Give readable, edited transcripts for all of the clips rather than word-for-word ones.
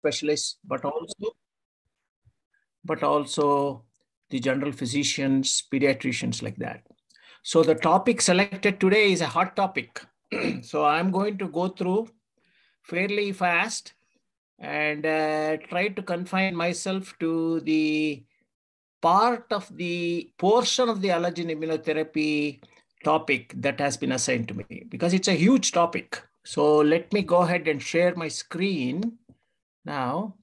specialists, but also the general physicians, pediatricians like that. So the topic selected today is a hot topic. So I'm going to go through fairly fast and try to confine myself to the part of the portion of the allergen immunotherapy topic that has been assigned to me, because it's a huge topic. So let me go ahead and share my screen now.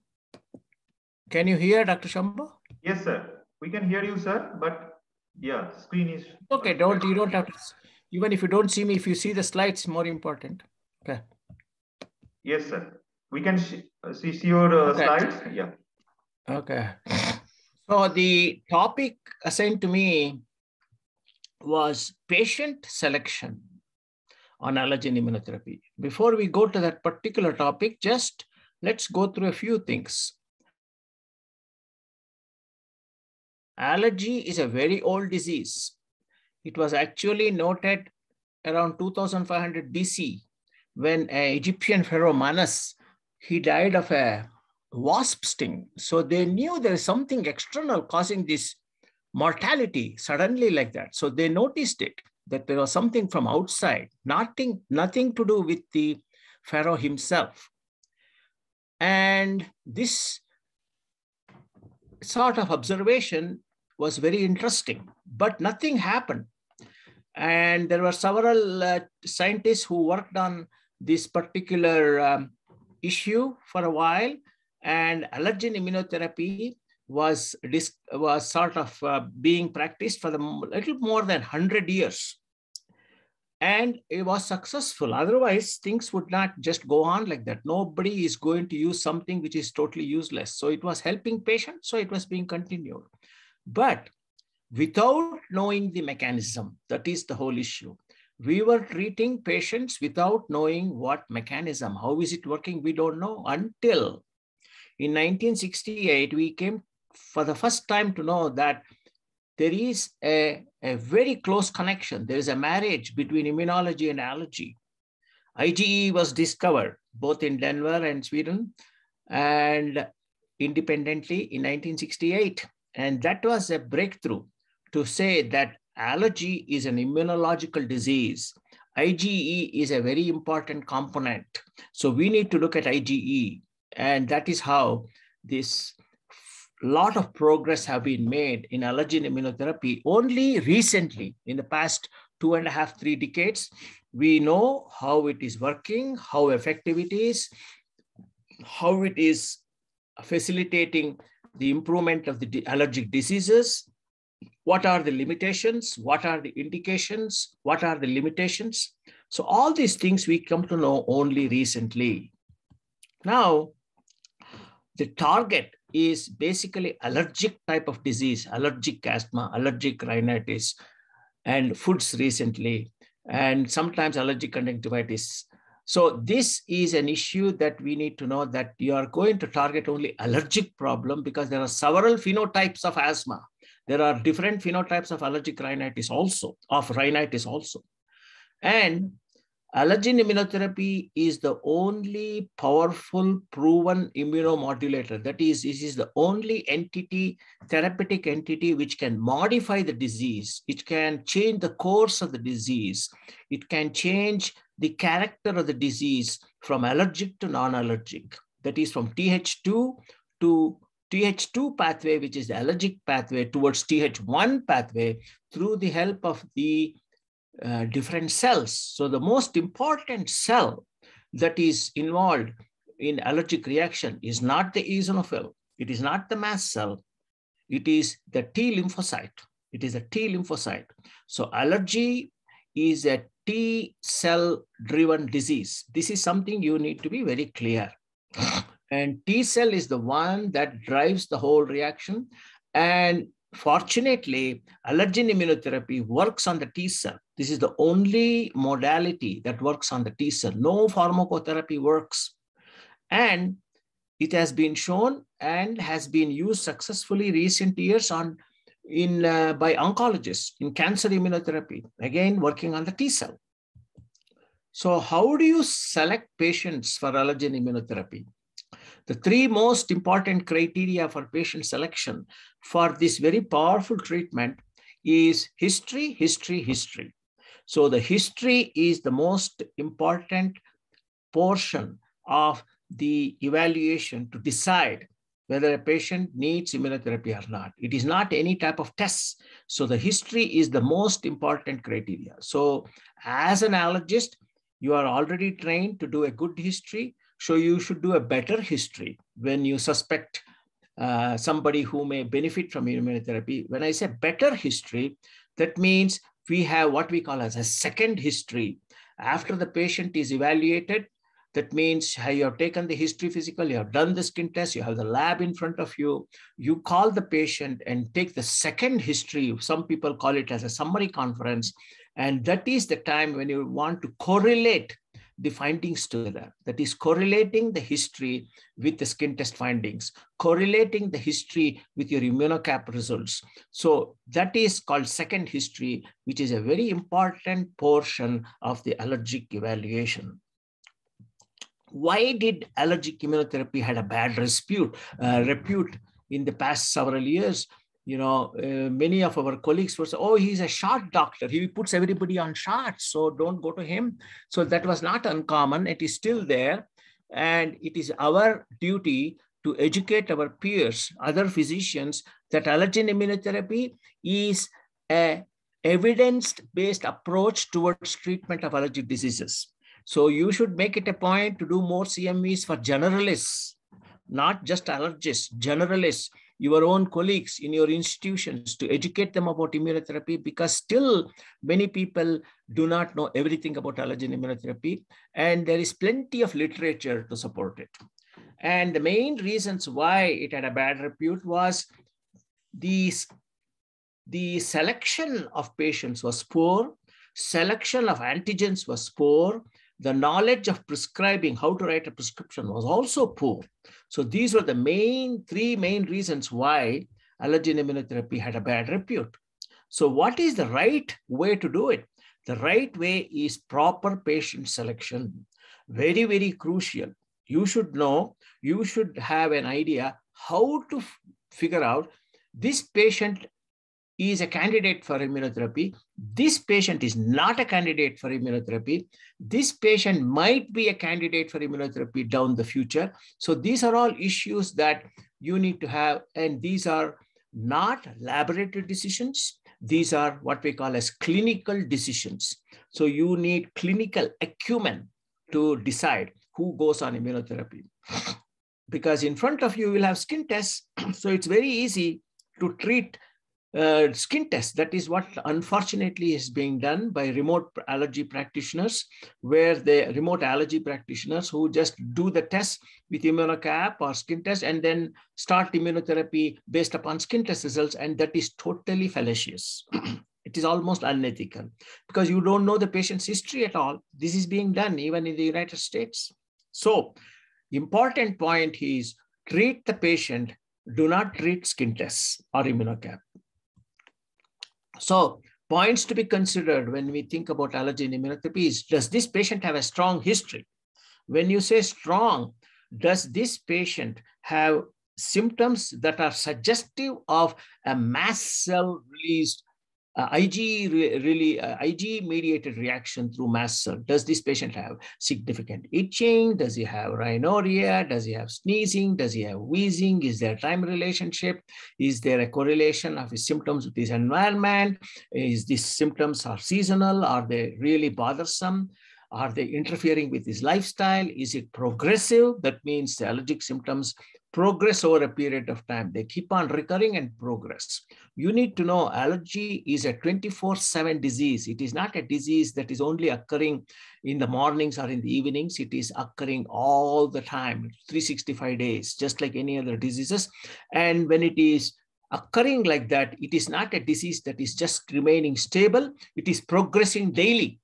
Can you hear Dr. Shambhu? Yes, sir. We can hear you, sir. But yeah, screen is okay. You don't have to. Even if you don't see me, if you see the slides, more important. Okay. Yes, sir. We can see your slides. Yeah. Okay. So the topic assigned to me was patient selection on allergen immunotherapy. Before we go to that particular topic, just let's go through a few things. Allergy is a very old disease. It was actually noted around 2500 BC when an Egyptian pharaoh Manas, he died of a wasp sting. So they knew there is something external causing this mortality suddenly like that. So they noticed it, that there was something from outside, nothing to do with the pharaoh himself. And this sort of observation was very interesting, but nothing happened. And there were several scientists who worked on this particular issue for a while, and allergen immunotherapy was sort of being practiced for a little more than 100 years. And it was successful. Otherwise, things would not just go on like that. Nobody is going to use something which is totally useless. So it was helping patients, so it was being continued. But without knowing the mechanism, that is the whole issue. We were treating patients without knowing what mechanism, how is it working, we don't know, until in 1968, we came for the first time to know that there is a very close connection. There is a marriage between immunology and allergy. IgE was discovered both in Denver and Sweden and independently in 1968. And that was a breakthrough to say that allergy is an immunological disease. IgE is a very important component. So we need to look at IgE. And that is how this lot of progress have been made in allergen immunotherapy. Only recently, in the past 2.5, 3 decades, we know how it is working, how effective it is, how it is facilitating the improvement of the allergic diseases. What are the limitations? What are the indications? What are the limitations? So all these things we come to know only recently. Now, the target is basically allergic type of disease, allergic asthma, allergic rhinitis, and foods recently, and sometimes allergic conjunctivitis. So this is an issue that we need to know, that you are going to target only allergic problem, because there are several phenotypes of asthma. There are different phenotypes of allergic rhinitis also, And allergen immunotherapy is the only powerful proven immunomodulator. That is, this is the only entity, therapeutic entity, which can modify the disease. It can change the course of the disease. It can change the character of the disease from allergic to non-allergic. That is, from Th2 to Th2 pathway, which is the allergic pathway, towards Th1 pathway, through the help of the different cells. So the most important cell that is involved in allergic reaction is not the eosinophil. It is not the mast cell. It is the T lymphocyte. It is a T lymphocyte. So allergy is a T cell driven disease. This is something you need to be very clear. And T cell is the one that drives the whole reaction. And fortunately, allergen immunotherapy works on the T cell. This is the only modality that works on the T cell. No pharmacotherapy works. And it has been shown and has been used successfully recent years by oncologists in cancer immunotherapy, again, working on the T cell. So how do you select patients for allergen immunotherapy? The three most important criteria for patient selection for this very powerful treatment is history, history, history. So the history is the most important portion of the evaluation to decide whether a patient needs immunotherapy or not. It is not any type of test. So the history is the most important criteria. So as an allergist, you are already trained to do a good history. So you should do a better history when you suspect somebody who may benefit from immunotherapy. When I say better history, that means we have what we call as a second history. After the patient is evaluated, that means you have taken the history physical, you have done the skin test, you have the lab in front of you, you call the patient and take the second history. Some people call it as a summary conference. And that is the time when you want to correlate the findings together. That is correlating the history with the skin test findings, correlating the history with your immunocap results. So that is called second history, which is a very important portion of the allergic evaluation. Why did allergic immunotherapy had a bad repute in the past several years? You know, many of our colleagues were saying, oh, he's a shot doctor. He puts everybody on shots, so don't go to him. So that was not uncommon. It is still there. And it is our duty to educate our peers, other physicians, that allergen immunotherapy is an evidence-based approach towards treatment of allergic diseases. So you should make it a point to do more CMEs for generalists, not just allergists, generalists, your own colleagues in your institutions, to educate them about immunotherapy, because still many people do not know everything about allergen immunotherapy, and there is plenty of literature to support it. And the main reasons why it had a bad repute was the selection of patients was poor, selection of antigens was poor, the knowledge of prescribing, how to write a prescription, was also poor. So these were the three main reasons why allergen immunotherapy had a bad repute. So what is the right way to do it? The right way is proper patient selection. Very, very crucial. You should know, you should have an idea how to figure out this patient is a candidate for immunotherapy. This patient is not a candidate for immunotherapy. This patient might be a candidate for immunotherapy down the future. So these are all issues that you need to have, and these are not laboratory decisions. These are what we call as clinical decisions. So you need clinical acumen to decide who goes on immunotherapy. Because in front of you will have skin tests, so it's very easy to treat skin tests. That is what unfortunately is being done by remote allergy practitioners, where the remote allergy practitioners who just do the test with immunocap or skin test and then start immunotherapy based upon skin test results. And that is totally fallacious. It is almost unethical because you don't know the patient's history at all. This is being done even in the United States. So important point is treat the patient, do not treat skin tests or immunocap. So points to be considered when we think about allergen immunotherapy is, does this patient have a strong history? When you say strong, does this patient have symptoms that are suggestive of a mast cell released IG-mediated reaction through mast cell? Does this patient have significant itching? Does he have rhinorrhea? Does he have sneezing? Does he have wheezing? Is there a time relationship? Is there a correlation of his symptoms with his environment? Is these symptoms are seasonal? Are they really bothersome? Are they interfering with his lifestyle? Is it progressive? That means the allergic symptoms progress over a period of time. They keep on recurring and progress. You need to know allergy is a 24/7 disease. It is not a disease that is only occurring in the mornings or in the evenings. It is occurring all the time, 365 days, just like any other diseases. And when it is occurring like that, it is not a disease that is just remaining stable. It is progressing daily.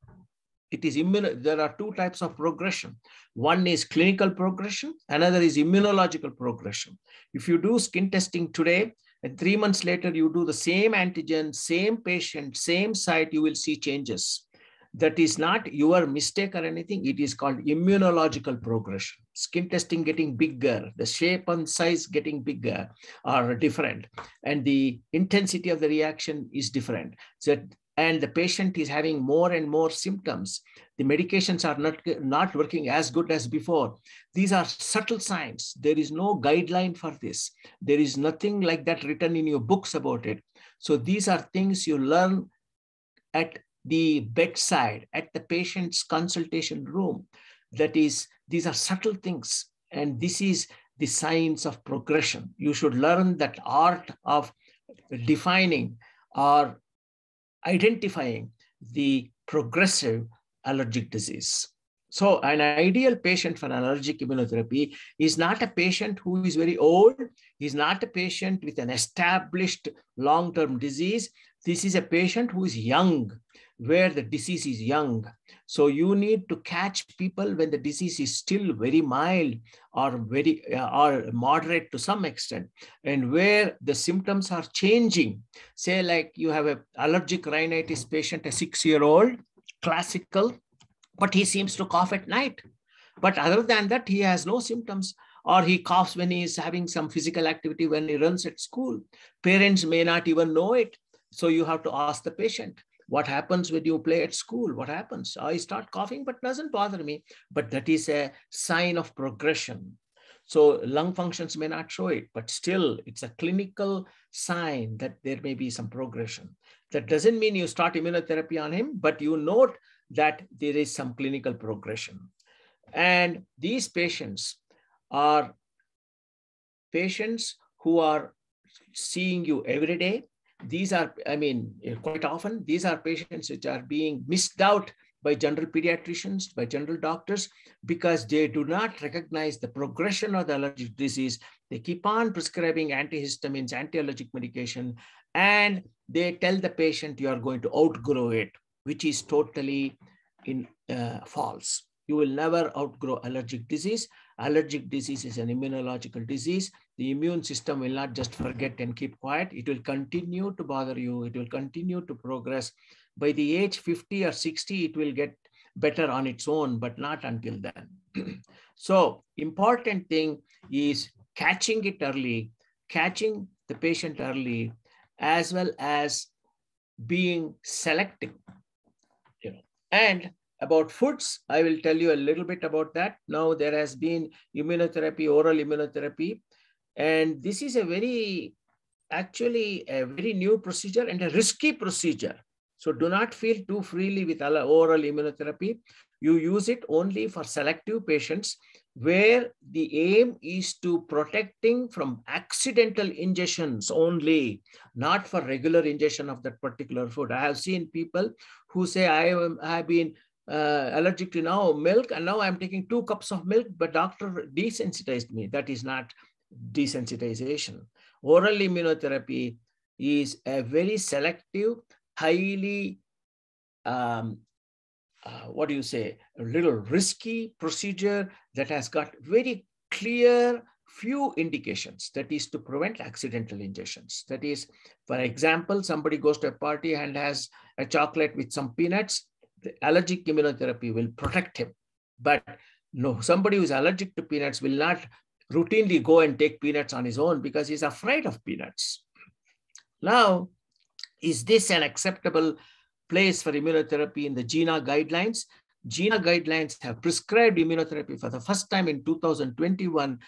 It is there are two types of progression. One is clinical progression, another is immunological progression. If you do skin testing today, and 3 months later, you do the same antigen, same patient, same site, you will see changes. That is not your mistake or anything. It is called immunological progression. Skin testing getting bigger, the shape and size getting bigger are different, and the intensity of the reaction is different. So, and the patient is having more and more symptoms. The medications are not working as good as before. These are subtle signs. There is no guideline for this. There is nothing like that written in your books about it. So these are things you learn at the bedside, at the patient's consultation room. That is, these are subtle things, and this is the signs of progression. You should learn that art of defining or identifying the progressive allergic disease. So an ideal patient for allergic immunotherapy is not a patient who is very old. He's not a patient with an established long-term disease. This is a patient who is young, where the disease is young. So you need to catch people when the disease is still very mild or very or moderate to some extent, and where the symptoms are changing. Say like you have an allergic rhinitis patient, a 6-year-old, classical, but he seems to cough at night. But other than that, he has no symptoms, or he coughs when he is having some physical activity, when he runs at school. Parents may not even know it. So you have to ask the patient, what happens when you play at school? What happens? I start coughing, but doesn't bother me. But that is a sign of progression. So lung functions may not show it, but still it's a clinical sign that there may be some progression. That doesn't mean you start immunotherapy on him, but you note that there is some clinical progression. And these patients are patients who are seeing you every day. These are, quite often, these are patients which are being missed out by general pediatricians, by general doctors, because they do not recognize the progression of the allergic disease. They keep on prescribing antihistamines, anti-allergic medication, and they tell the patient you are going to outgrow it, which is totally false. You will never outgrow allergic disease. Allergic disease is an immunological disease. The immune system will not just forget and keep quiet. It will continue to bother you. It will continue to progress. By the age 50 or 60, it will get better on its own, but not until then. So important thing is catching it early, catching the patient early, as well as being selective. And about foods, I will tell you a little bit about that. Now there has been immunotherapy, oral immunotherapy, and this is actually a very new procedure and a risky procedure. So do not feel too freely with oral immunotherapy. You use it only for selective patients where the aim is to protecting from accidental ingestions only, not for regular ingestion of that particular food. I have seen people who say, I have been allergic to now milk, and now I'm taking 2 cups of milk, but doctor desensitized me. That is not desensitization. Oral immunotherapy is a very selective, highly, a little risky procedure that has got very clear few indications. That is to prevent accidental ingestions. That is, for example, somebody goes to a party and has a chocolate with some peanuts. The allergic immunotherapy will protect him. But no, somebody who is allergic to peanuts will not routinely go and take peanuts on his own because he's afraid of peanuts. Now, is this an acceptable place for immunotherapy in the GINA guidelines? GINA guidelines have prescribed immunotherapy for the first time in 2021,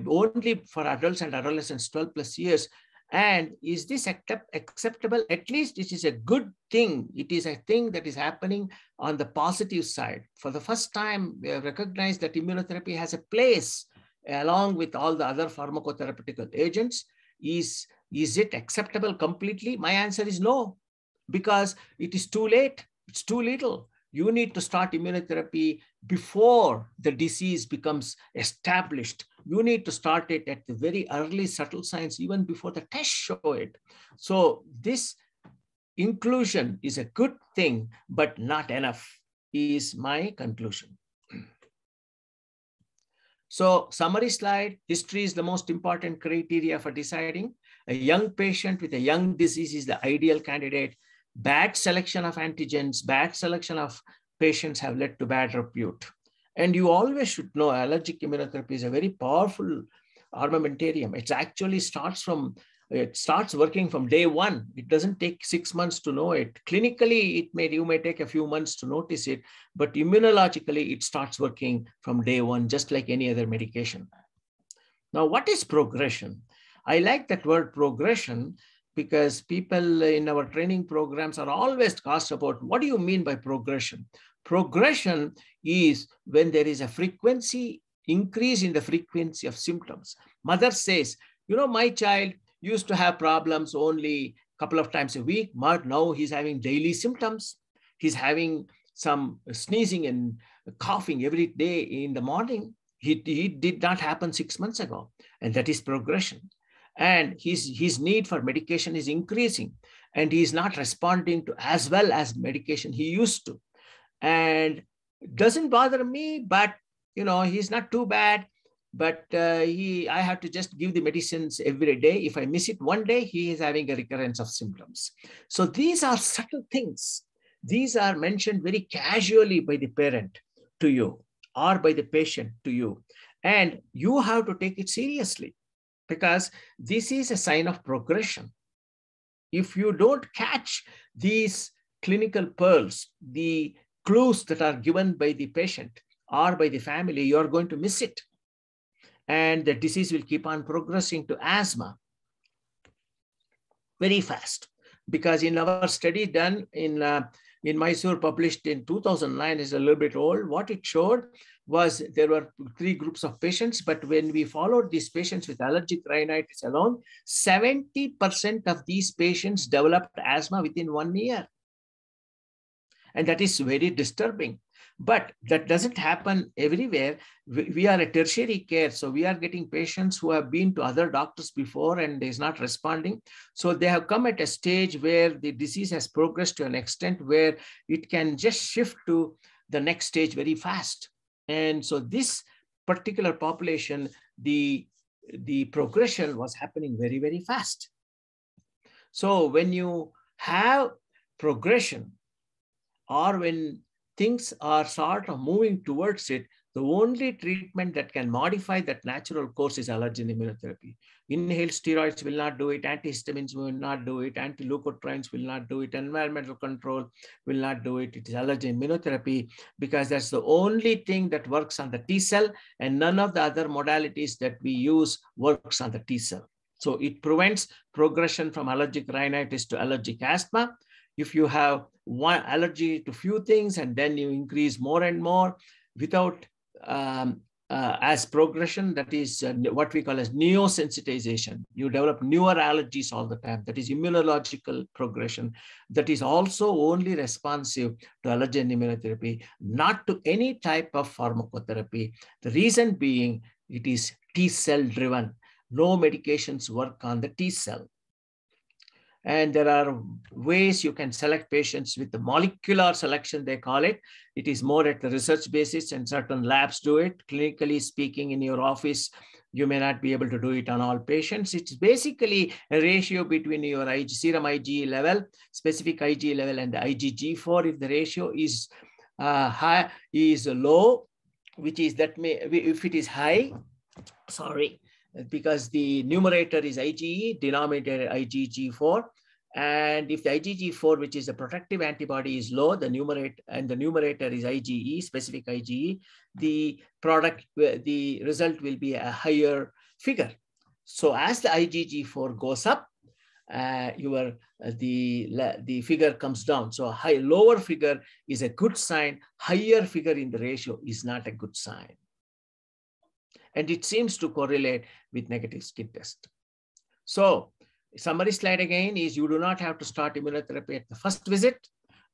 only for adults and adolescents 12 plus years. And is this acceptable? At least it is a good thing. It is a thing that is happening on the positive side. For the first time, we have recognized that immunotherapy has a place along with all the other pharmacotherapeutical agents. Is it acceptable completely? My answer is no, because it is too late. It's too little. You need to start immunotherapy before the disease becomes established. You need to start it at the very early subtle signs, even before the tests show it. So this inclusion is a good thing, but not enough, is my conclusion. So summary slide, history is the most important criteria for deciding. A young patient with a young disease is the ideal candidate. Bad selection of antigens, bad selection of patients have led to bad repute. And you always should know allergic immunotherapy is a very powerful armamentarium. It starts working from day one. It doesn't take 6 months to know it. Clinically, you may take a few months to notice it, but immunologically, it starts working from day one, just like any other medication. Now, what is progression? I like that word progression because people in our training programs are always asked about, what do you mean by progression? Progression is when there is a increase in the frequency of symptoms. Mother says, my child used to have problems only a couple of times a week, but now he's having daily symptoms. He's having some sneezing and coughing every day in the morning. He did not happen 6 months ago, and that is progression. And his need for medication is increasing, and he's not responding to as well as medication he used to. And it doesn't bother me, but he's not too bad. But I have to just give the medicines every day. If I miss it one day, he is having a recurrence of symptoms. So these are subtle things. These are mentioned very casually by the parent to you or by the patient to you. And you have to take it seriously because this is a sign of progression. If you don't catch these clinical pearls, the clues that are given by the patient or by the family, you're going to miss it. And the disease will keep on progressing to asthma very fast. Because in our study done in Mysore, published in 2009, is a little bit old, what it showed was there were 3 groups of patients, but when we followed these patients with allergic rhinitis alone, 70% of these patients developed asthma within 1 year. And that is very disturbing. But that doesn't happen everywhere. We are a tertiary care. So we are getting patients who have been to other doctors before and is not responding. So they have come at a stage where the disease has progressed to an extent where it can just shift to the next stage very fast. And so this particular population, the progression was happening very, very fast. So when you have progression, or when things are sort of moving towards it, the only treatment that can modify that natural course is allergen immunotherapy. Inhaled steroids will not do it, antihistamines will not do it, anti-leukotrienes will not do it, environmental control will not do it. It is allergen immunotherapy because that's the only thing that works on the T cell, and none of the other modalities that we use works on the T cell. So it prevents progression from allergic rhinitis to allergic asthma. If you have one allergy to few things and then you increase more and more without as progression, that is what we call as neosensitization. You develop newer allergies all the time. That is immunological progression. That is also only responsive to allergen immunotherapy, not to any type of pharmacotherapy. The reason being it is T cell driven. No medications work on the T cell. And there are ways you can select patients with the molecular selection, they call it. It is more at the research basis, and certain labs do it. Clinically speaking, in your office, you may not be able to do it on all patients. It's basically a ratio between your serum IgE level, specific IgE level, and the IgG4. If the ratio is high, is low, which is that if it is high, because the numerator is IgE, denominator IgG4. And if the IgG4, which is a protective antibody, is low, the numerator is IgE, specific IgE, the result will be a higher figure. So as the IgG4 goes up, the figure comes down. So a lower figure is a good sign. Higher figure in the ratio is not a good sign. And it seems to correlate with negative skin test. So summary slide again is you do not have to start immunotherapy at the first visit.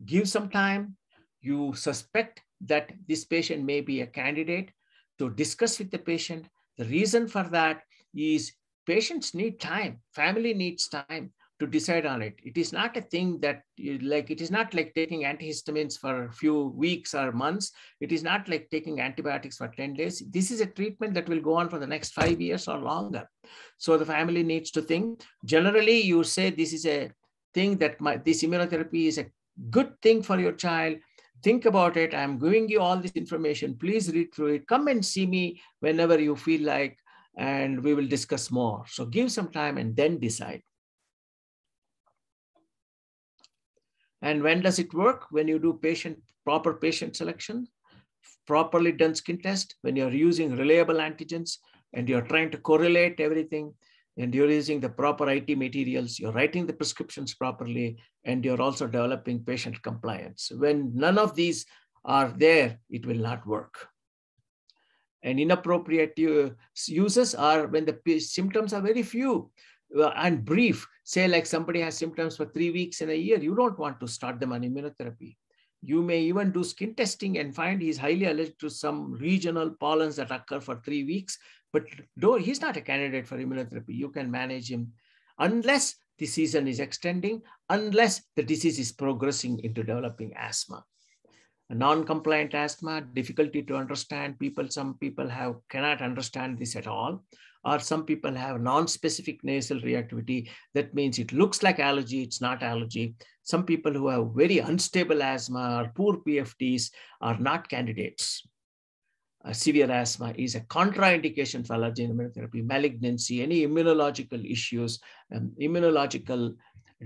Give some time. You suspect that this patient may be a candidate to discuss with the patient. The reason for that is patients need time. Family needs time to decide on it. It is not a thing that it is not like taking antihistamines for a few weeks or months. It is not like taking antibiotics for 10 days. This is a treatment that will go on for the next 5 years or longer. So the family needs to think. Generally, you say this is a think that this immunotherapy is a good thing for your child, think about it. I'm giving you all this information. Please read through it. Come and see me whenever you feel like, and we will discuss more. So give some time and then decide. And when does it work? When you do proper patient selection, properly done skin test, when you're using reliable antigens and you're trying to correlate everything, and you're using the proper IT materials, you're writing the prescriptions properly, and you're also developing patient compliance. When none of these are there, it will not work. And inappropriate uses are when the symptoms are very few and brief. Say like somebody has symptoms for 3 weeks in a year, you don't want to start them on immunotherapy. You may even do skin testing and find he's highly allergic to some regional pollens that occur for 3 weeks, but he's not a candidate for immunotherapy. You can manage him unless the season is extending, unless the disease is progressing into developing asthma. A non-compliant asthma, difficulty to understand. Some people cannot understand this at all, or some people have non-specific nasal reactivity. That means it looks like allergy, it's not allergy. Some people who have very unstable asthma or poor PFTs are not candidates. Severe asthma is a contraindication for allergen immunotherapy. Malignancy, any immunological issues, immunological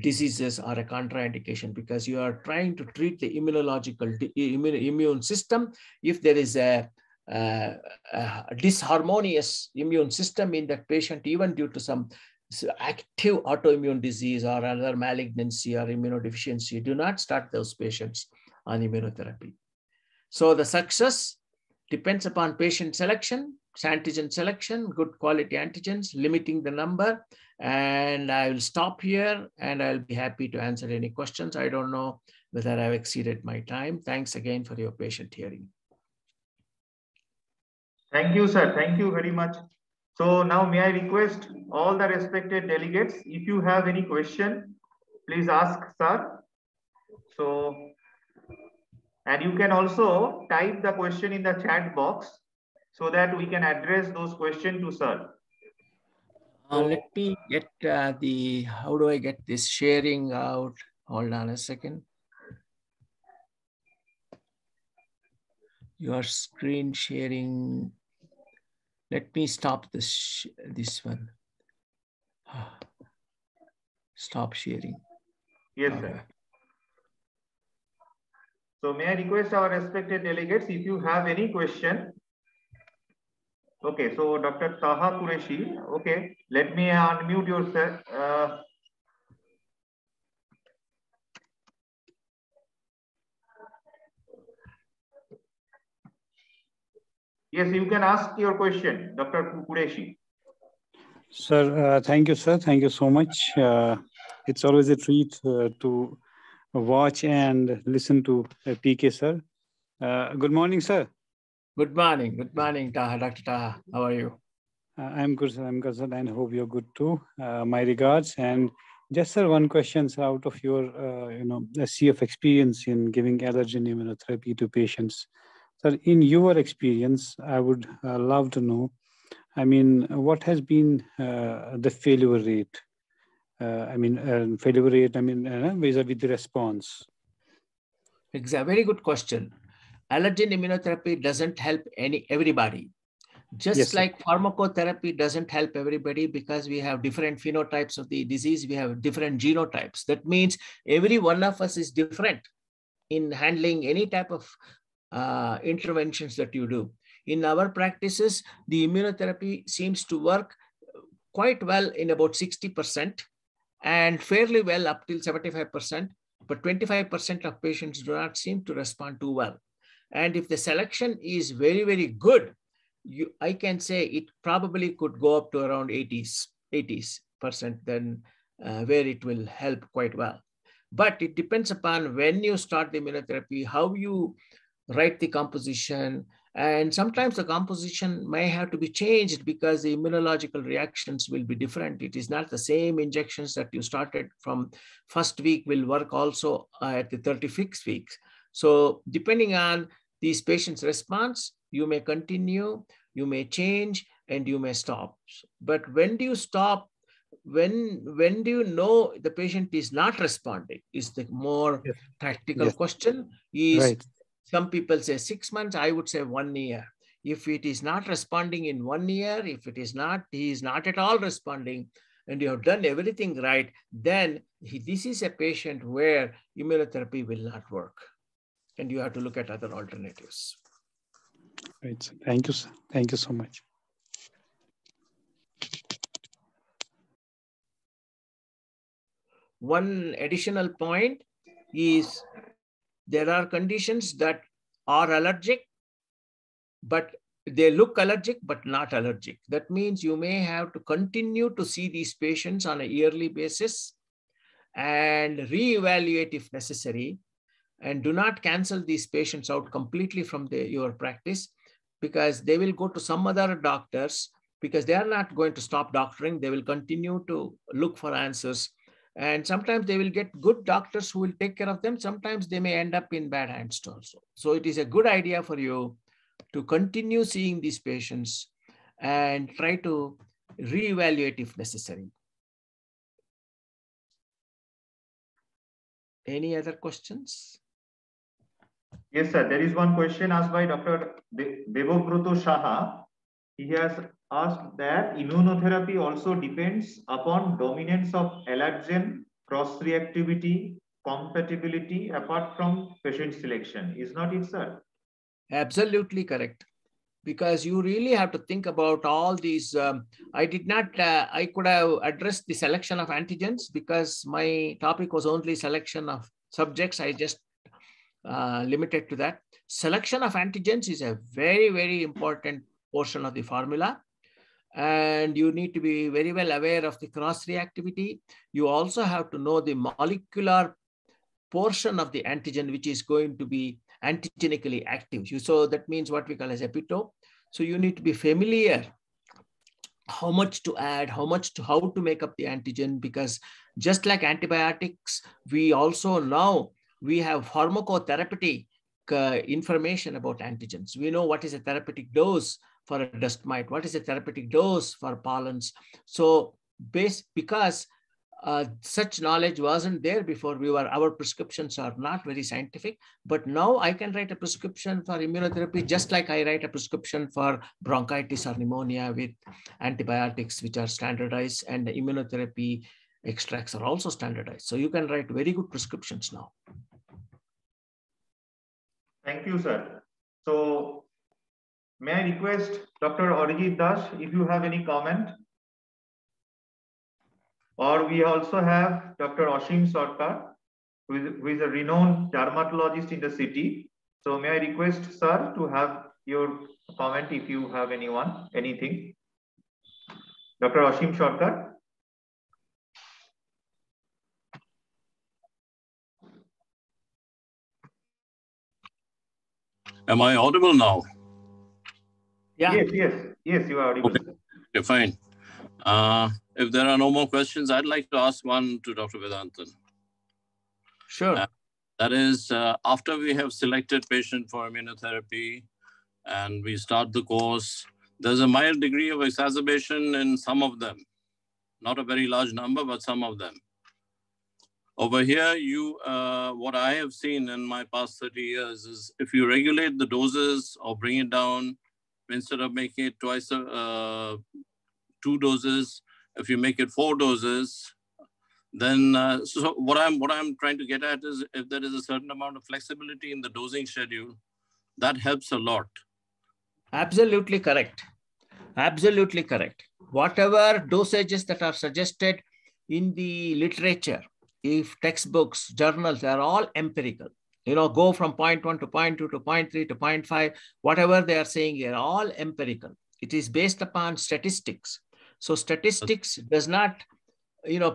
diseases are a contraindication because you are trying to treat the immune system. If there is a disharmonious immune system in that patient, even due to some active autoimmune disease or other malignancy or immunodeficiency, do not start those patients on immunotherapy. So the success depends upon patient selection, antigen selection, good quality antigens, limiting the number. And I will stop here and I'll be happy to answer any questions. I don't know whether I've exceeded my time. Thanks again for your patient hearing. Thank you, sir. Thank you very much. So now may I request all the respected delegates, if you have any question, please ask, sir. So, and you can also type the question in the chat box so that we can address those questions to sir. Let me get how do I get this sharing out? Hold on a second. Your screen sharing. Let me stop this one. Stop sharing. Yes, sir. So may I request our respected delegates, if you have any question. Okay, so Dr. Taha Qureshi, okay, let me unmute yourself. Yes, you can ask your question, Dr. Qureshi. Sir, thank you, sir. Thank you so much. It's always a treat to watch and listen to PK, sir. Good morning, sir. Good morning. Good morning, Taha. Dr. Taha. How are you? I'm good, sir. I'm good, sir, and hope you're good too. My regards. And just, sir, one question, sir, out of your, a sea of experience in giving allergen immunotherapy to patients. Sir, in your experience, I would love to know, I mean, what has been the failure rate? Failure rate, vis-a-vis the response. Exactly. Very good question. Allergen immunotherapy doesn't help everybody. Just yes, like pharmacotherapy doesn't help everybody because we have different phenotypes of the disease. We have different genotypes. That means every one of us is different in handling any type of interventions that you do. In our practices, the immunotherapy seems to work quite well in about 60% and fairly well up till 75%, but 25% of patients do not seem to respond too well. And if the selection is very, very good, I can say it probably could go up to around 80%, then where it will help quite well. But it depends upon when you start the immunotherapy, how you write the composition, and sometimes the composition may have to be changed because the immunological reactions will be different. It is not the same injections that you started from first week will work also at the 36th week. So depending on these patients' response, you may continue, you may change, and you may stop. But when do you stop? when do you know the patient is not responding is the more practical question. Is Right. some people say 6 months, I would say 1 year. If it is not responding in 1 year, if it is not, he is not at all responding, and you have done everything right, then this is a patient where immunotherapy will not work. And you have to look at other alternatives. Right. Thank you, sir. Thank you so much. One additional point is there are conditions that are allergic, but they look allergic, but not allergic. That means you may have to continue to see these patients on a yearly basis and reevaluate if necessary, and do not cancel these patients out completely from your practice, because they will go to some other doctors, because they are not going to stop doctoring. They will continue to look for answers. And sometimes they will get good doctors who will take care of them. Sometimes they may end up in bad hands also. So it is a good idea for you to continue seeing these patients and try to reevaluate if necessary. Any other questions? Yes, sir. There is one question asked by Dr. Devobruto Saha. He has asked that immunotherapy also depends upon dominance of allergen, cross-reactivity, compatibility, apart from patient selection. Is not it, sir? Absolutely correct. Because you really have to think about all these. I could have addressed the selection of antigens because my topic was only selection of subjects. I just limited to that. Selection of antigens is a very, very important portion of the formula. And you need to be very well aware of the cross-reactivity. You also have to know the molecular portion of the antigen, which is going to be antigenically active. So that means what we call as epitope. So you need to be familiar how much to add, how to make up the antigen, because just like antibiotics, we also now we have pharmacotherapeutic information about antigens. We know what is a therapeutic dose for a dust mite, what is a therapeutic dose for pollens. So because such knowledge wasn't there before, our prescriptions are not very scientific, but now I can write a prescription for immunotherapy just like I write a prescription for bronchitis or pneumonia with antibiotics, which are standardized, and the immunotherapy extracts are also standardized. So you can write very good prescriptions now. Thank you, sir. So may I request Dr. Arijit Das, if you have any comment? Or we also have Dr. Ashim Sarkar, who is a renowned dermatologist in the city. So may I request, sir, to have your comment if you have anything. Dr. Ashim Sarkar. Am I audible now? Yeah. Yes, you are audible. Okay, fine. If there are no more questions, I'd like to ask one to Dr. Vedantan. Sure. That is, after we have selected patient for immunotherapy and we start the course, there's a mild degree of exacerbation in some of them. Not a very large number, but some of them. Over here, what I have seen in my past 30 years is if you regulate the doses or bring it down, instead of making it twice, 2 doses, if you make it 4 doses, then so what I'm trying to get at is if there is a certain amount of flexibility in the dosing schedule, that helps a lot. Absolutely correct. Absolutely correct. Whatever dosages that are suggested in the literature, if textbooks, journals, they are all empirical. Go from 0.1 to 0.2 to 0.3 to 0.5, whatever they are saying, they are all empirical. It is based upon statistics. So statistics does not,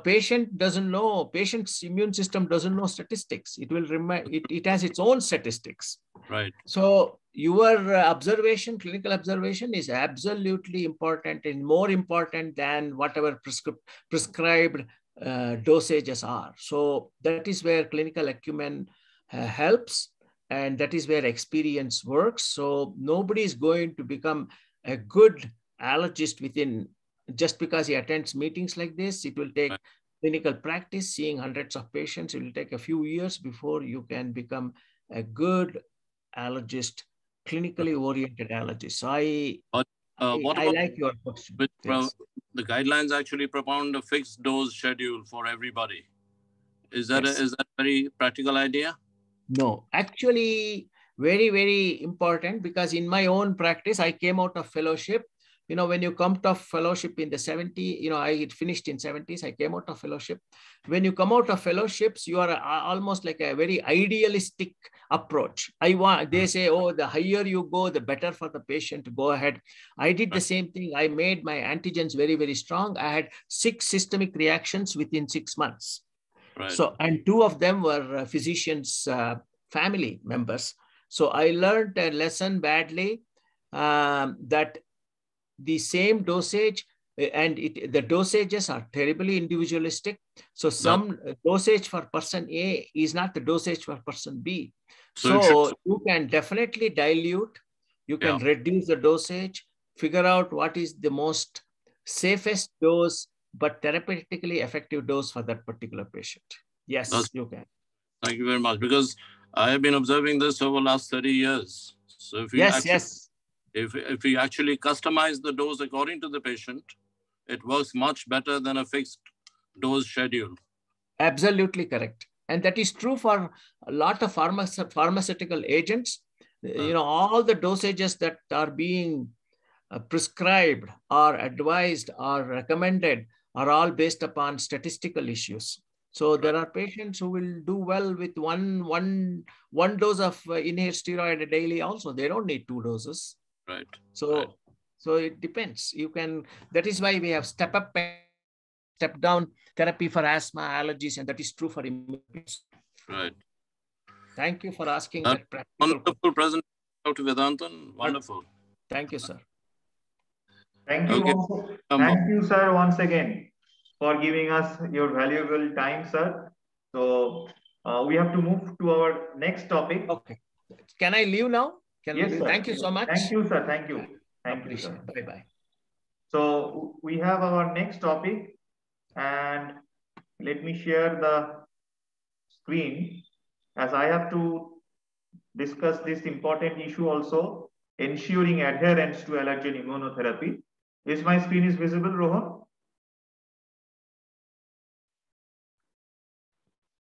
patient doesn't know, patient's immune system doesn't know statistics. It will it has its own statistics. Right. So your observation, clinical observation is absolutely important and more important than whatever prescribed dosages are. So that is where clinical acumen helps, and that is where experience works. So nobody is going to become a good allergist within just because he attends meetings like this. It will take clinical practice, seeing hundreds of patients. It will take a few years before you can become a good allergist, clinically oriented allergist. So I like your question. Yes. The guidelines actually propound a fixed dose schedule for everybody. Is that a very practical idea? No, actually, very, very important, because in my own practice, I came out of fellowship. You know, when you come out of fellowship in the 70s, you know, I finished in 70s, I came out of fellowship. When you come out of fellowships, you are almost like a very idealistic approach. They say, oh, the higher you go, the better for the patient to go ahead. I did the same thing. I made my antigens very, very strong. I had 6 systemic reactions within 6 months. Right. So, and 2 of them were physicians' family members. So I learned a lesson badly, that the same dosage, and the dosages are terribly individualistic. So some dosage for person A is not the dosage for person B. So you can definitely dilute, you can reduce the dosage, figure out what is the most safest dose, but therapeutically effective dose for that particular patient. Yes, you can. Thank you very much, because I have been observing this over the last 30 years. So if we if we actually customize the dose according to the patient, it works much better than a fixed dose schedule. Absolutely correct. And that is true for a lot of pharmaceutical agents. You know, all the dosages that are being prescribed or advised or recommended are all based upon statistical issues. So there are patients who will do well with one dose of inhaled steroid daily also. They don't need 2 doses. Right. So it depends. You can, that is why we have step up and step down therapy for asthma, allergies, and that is true for immunology. Right. Thank you for asking that practical wonderful presentation, Dr. Vedantan. Wonderful. Thank you, sir. Thank you. Thank you, sir, once again for giving us your valuable time, sir. So we have to move to our next topic. Okay. Can I leave now? Yes, sir. Thank you so much. Thank you, sir. Thank you. Thank you, sir. Bye-bye. So we have our next topic, and let me share the screen, as I have to discuss this important issue also, ensuring adherence to allergen immunotherapy. Is my screen is visible, Rohan?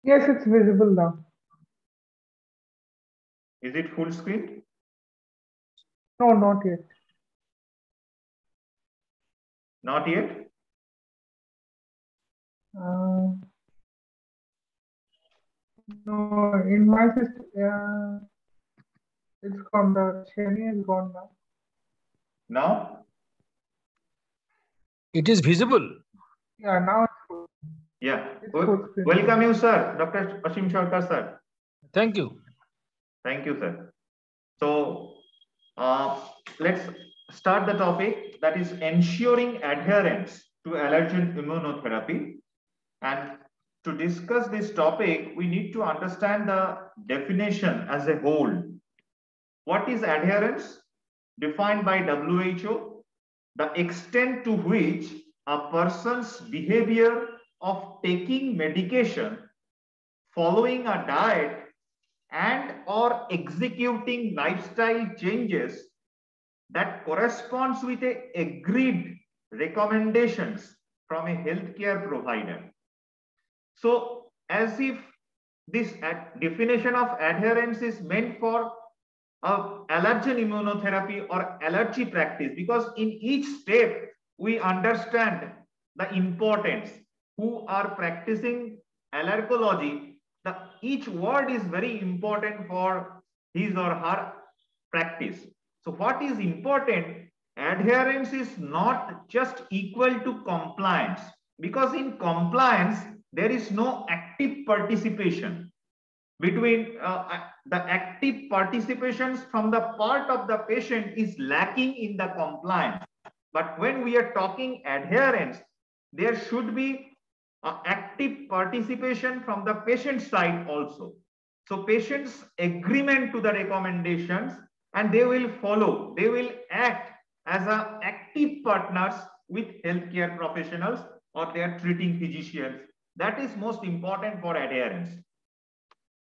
Yes, it's visible now. Is it full screen? No, not yet. Not yet? No, in my system, it's gone. The sharing is gone now. Now? It is visible. Yeah, now it's full. Yeah. Welcome you, sir. Dr. Ashim Sharkar, sir. Thank you. Thank you, sir. So let's start the topic, that is ensuring adherence to allergen immunotherapy. And to discuss this topic, we need to understand the definition as a whole. What is adherence? Defined by WHO, the extent to which a person's behavior of taking medication, following a diet, and or executing lifestyle changes that corresponds with a agreed recommendations from a healthcare provider. So as if this definition of adherence is meant for allergen immunotherapy or allergy practice, because in each step we understand the importance. Who are practicing allergology, each word is very important for his or her practice. So what is important? Adherence is not just equal to compliance, because in compliance there is no active participation. Between the active participations from the part of the patient is lacking in the compliance. But when we are talking adherence, there should be active participation from the patient side also. So patients' agreement to the recommendations, and they will follow, they will act as active partners with healthcare professionals or their treating physicians. That is most important for adherence.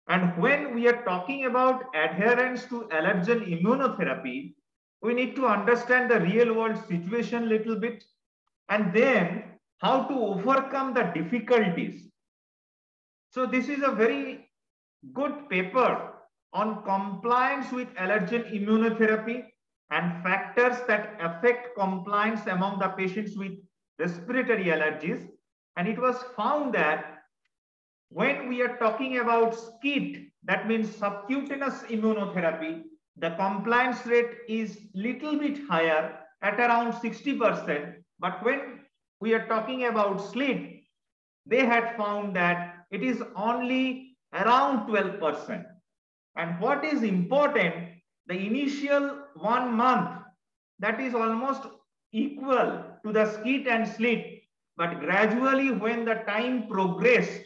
And when we are talking about adherence to allergen immunotherapy, we need to understand the real world situation a little bit, and then how to overcome the difficulties. So this is a very good paper on compliance with allergen immunotherapy and factors that affect compliance among the patients with respiratory allergies. And it was found that when we are talking about SCIT, that means subcutaneous immunotherapy, the compliance rate is little bit higher at around 60%. But when we are talking about SLIT, they had found that it is only around 12%. And what is important, the initial 1 month, that is almost equal to the SCIT and SLIT. But gradually when the time progressed,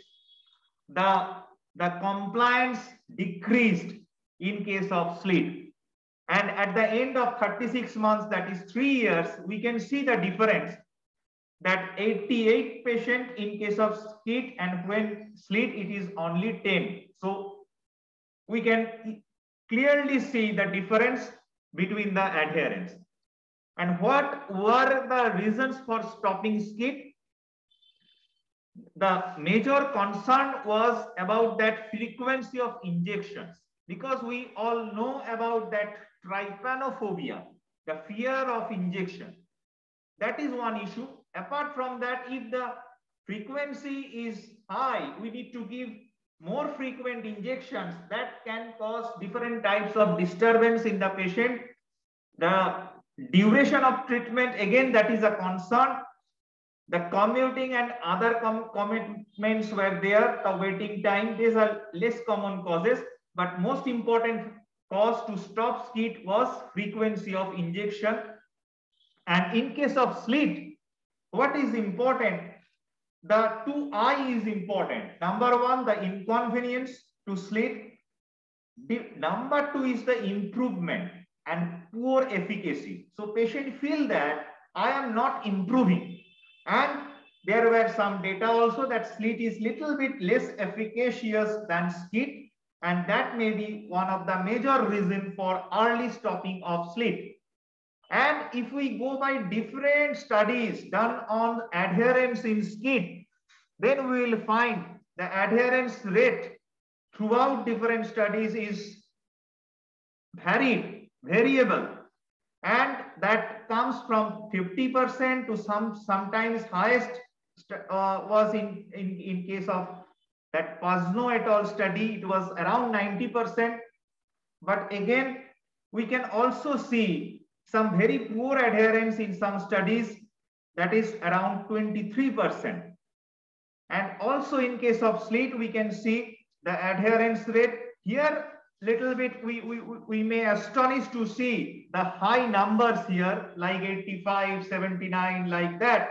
the compliance decreased in case of SLIT. And at the end of 36 months, that is 3 years, we can see the difference that 88 patient in case of SCIT, and when SLIT it is only 10. So we can clearly see the difference between the adherence. And what were the reasons for stopping SCIT? The major concern was about that frequency of injections, because we all know about that trypanophobia, the fear of injection. That is one issue. Apart from that, if the frequency is high, we need to give more frequent injections. That can cause different types of disturbance in the patient. The duration of treatment, again, that is a concern. The commuting and other commitments were there, the waiting time, these are less common causes, but most important cause to stop SCIT was frequency of injection. And in case of SLIT, what is important? The 2I is important. Number one, the inconvenience to SLIT. Number two is the improvement and poor efficacy. So patient feel that I am not improving. And there were some data also that SLIT is little bit less efficacious than SCIT, and that may be one of the major reasons for early stopping of SLIT. And if we go by different studies done on adherence in SCIT, then we will find the adherence rate throughout different studies is variable, and that comes from 50% to sometimes highest was in case of that Pazno et al. Study, it was around 90%. But again, we can also see some very poor adherence in some studies, that is around 23%. And also in case of SLIT, we can see the adherence rate here. Little bit we may astonish to see the high numbers here, like 85, 79, like that.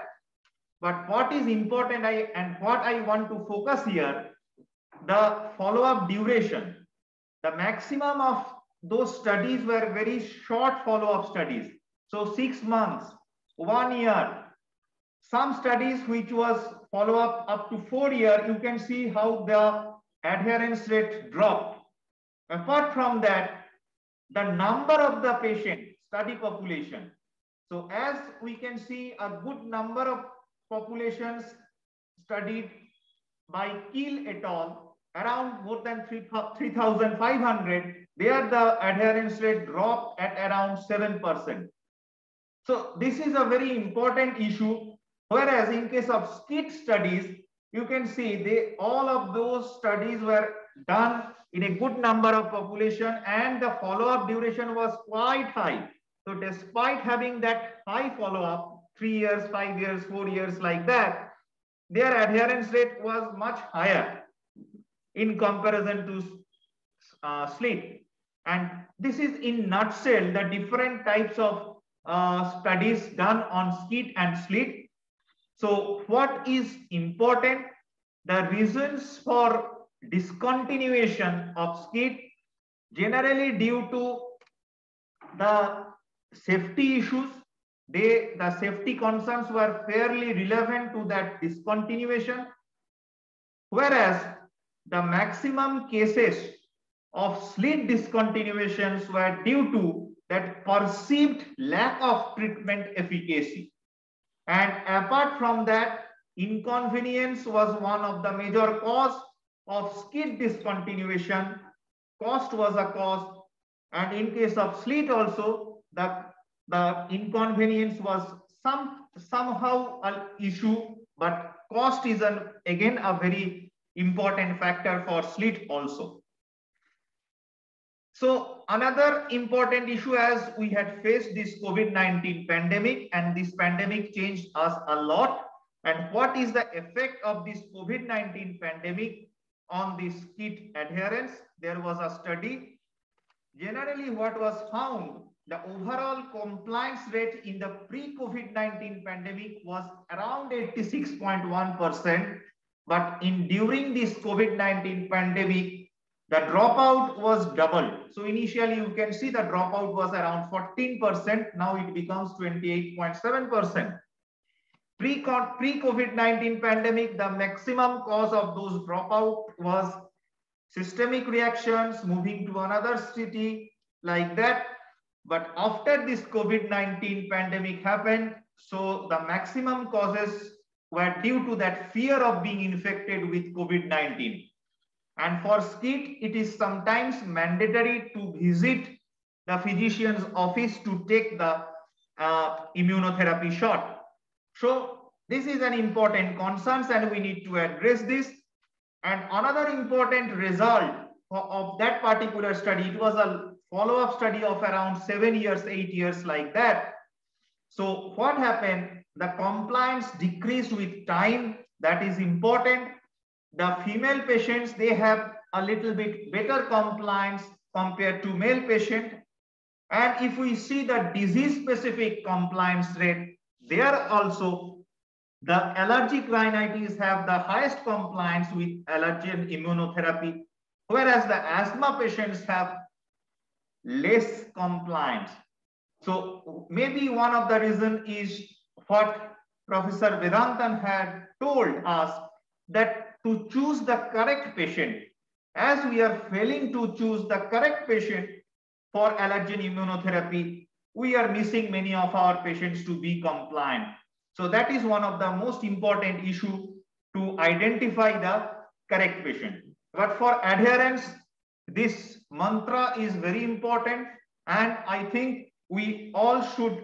But what is important and what I want to focus here, the follow-up duration. The maximum of those studies were very short follow-up studies. So 6 months, 1 year. Some studies which was follow-up up to 4 years, you can see how the adherence rate dropped. Apart from that, the number of the patient study population. So as we can see, a good number of populations studied by Kiel et al., around more than 3,500, there the adherence rate dropped at around 7%. So this is a very important issue. Whereas in case of SCIT studies, you can see all of those studies were done in a good number of population, and the follow-up duration was quite high. So despite having that high follow-up, 3 years, 5 years, 4 years, like that, their adherence rate was much higher in comparison to SLIT. And this is in nutshell the different types of studies done on SCIT and SLIT. So what is important? The reasons for discontinuation of SCIT generally due to the safety issues, the safety concerns were fairly relevant to that discontinuation, whereas the maximum cases of slit discontinuations were due to that perceived lack of treatment efficacy. And apart from that, inconvenience was one of the major cause of slit discontinuation. Cost was a cause, and in case of slit also, the inconvenience was somehow an issue, but cost is again a very important factor for slit also. So another important issue, as we had faced this COVID-19 pandemic, and this pandemic changed us a lot. And what is the effect of this COVID-19 pandemic on the slit adherence? There was a study. Generally, what was found, the overall compliance rate in the pre-COVID-19 pandemic was around 86.1%. But during this COVID-19 pandemic, the dropout was doubled. So initially you can see the dropout was around 14%. Now it becomes 28.7%. Pre-COVID-19 pandemic, the maximum cause of those dropout was systemic reactions, moving to another city, like that. But after this COVID-19 pandemic happened, so the maximum causes were due to that fear of being infected with COVID-19. And for slit, it is sometimes mandatory to visit the physician's office to take the immunotherapy shot. So this is an important concern, and we need to address this. And another important result of that particular study, it was a follow-up study of around 7 years, 8 years, like that. So what happened? The compliance decreased with time. That is important. The female patients, they have a little bit better compliance compared to male patient. And if we see the disease-specific compliance rate, there also the allergic rhinitis have the highest compliance with allergen immunotherapy, whereas the asthma patients have less compliance. So maybe one of the reasons is what Professor Vedantan had told us, that to choose the correct patient, as we are failing to choose the correct patient for allergen immunotherapy, we are missing many of our patients to be compliant. So that is one of the most important issues, to identify the correct patient. But for adherence, this mantra is very important, and I think we all should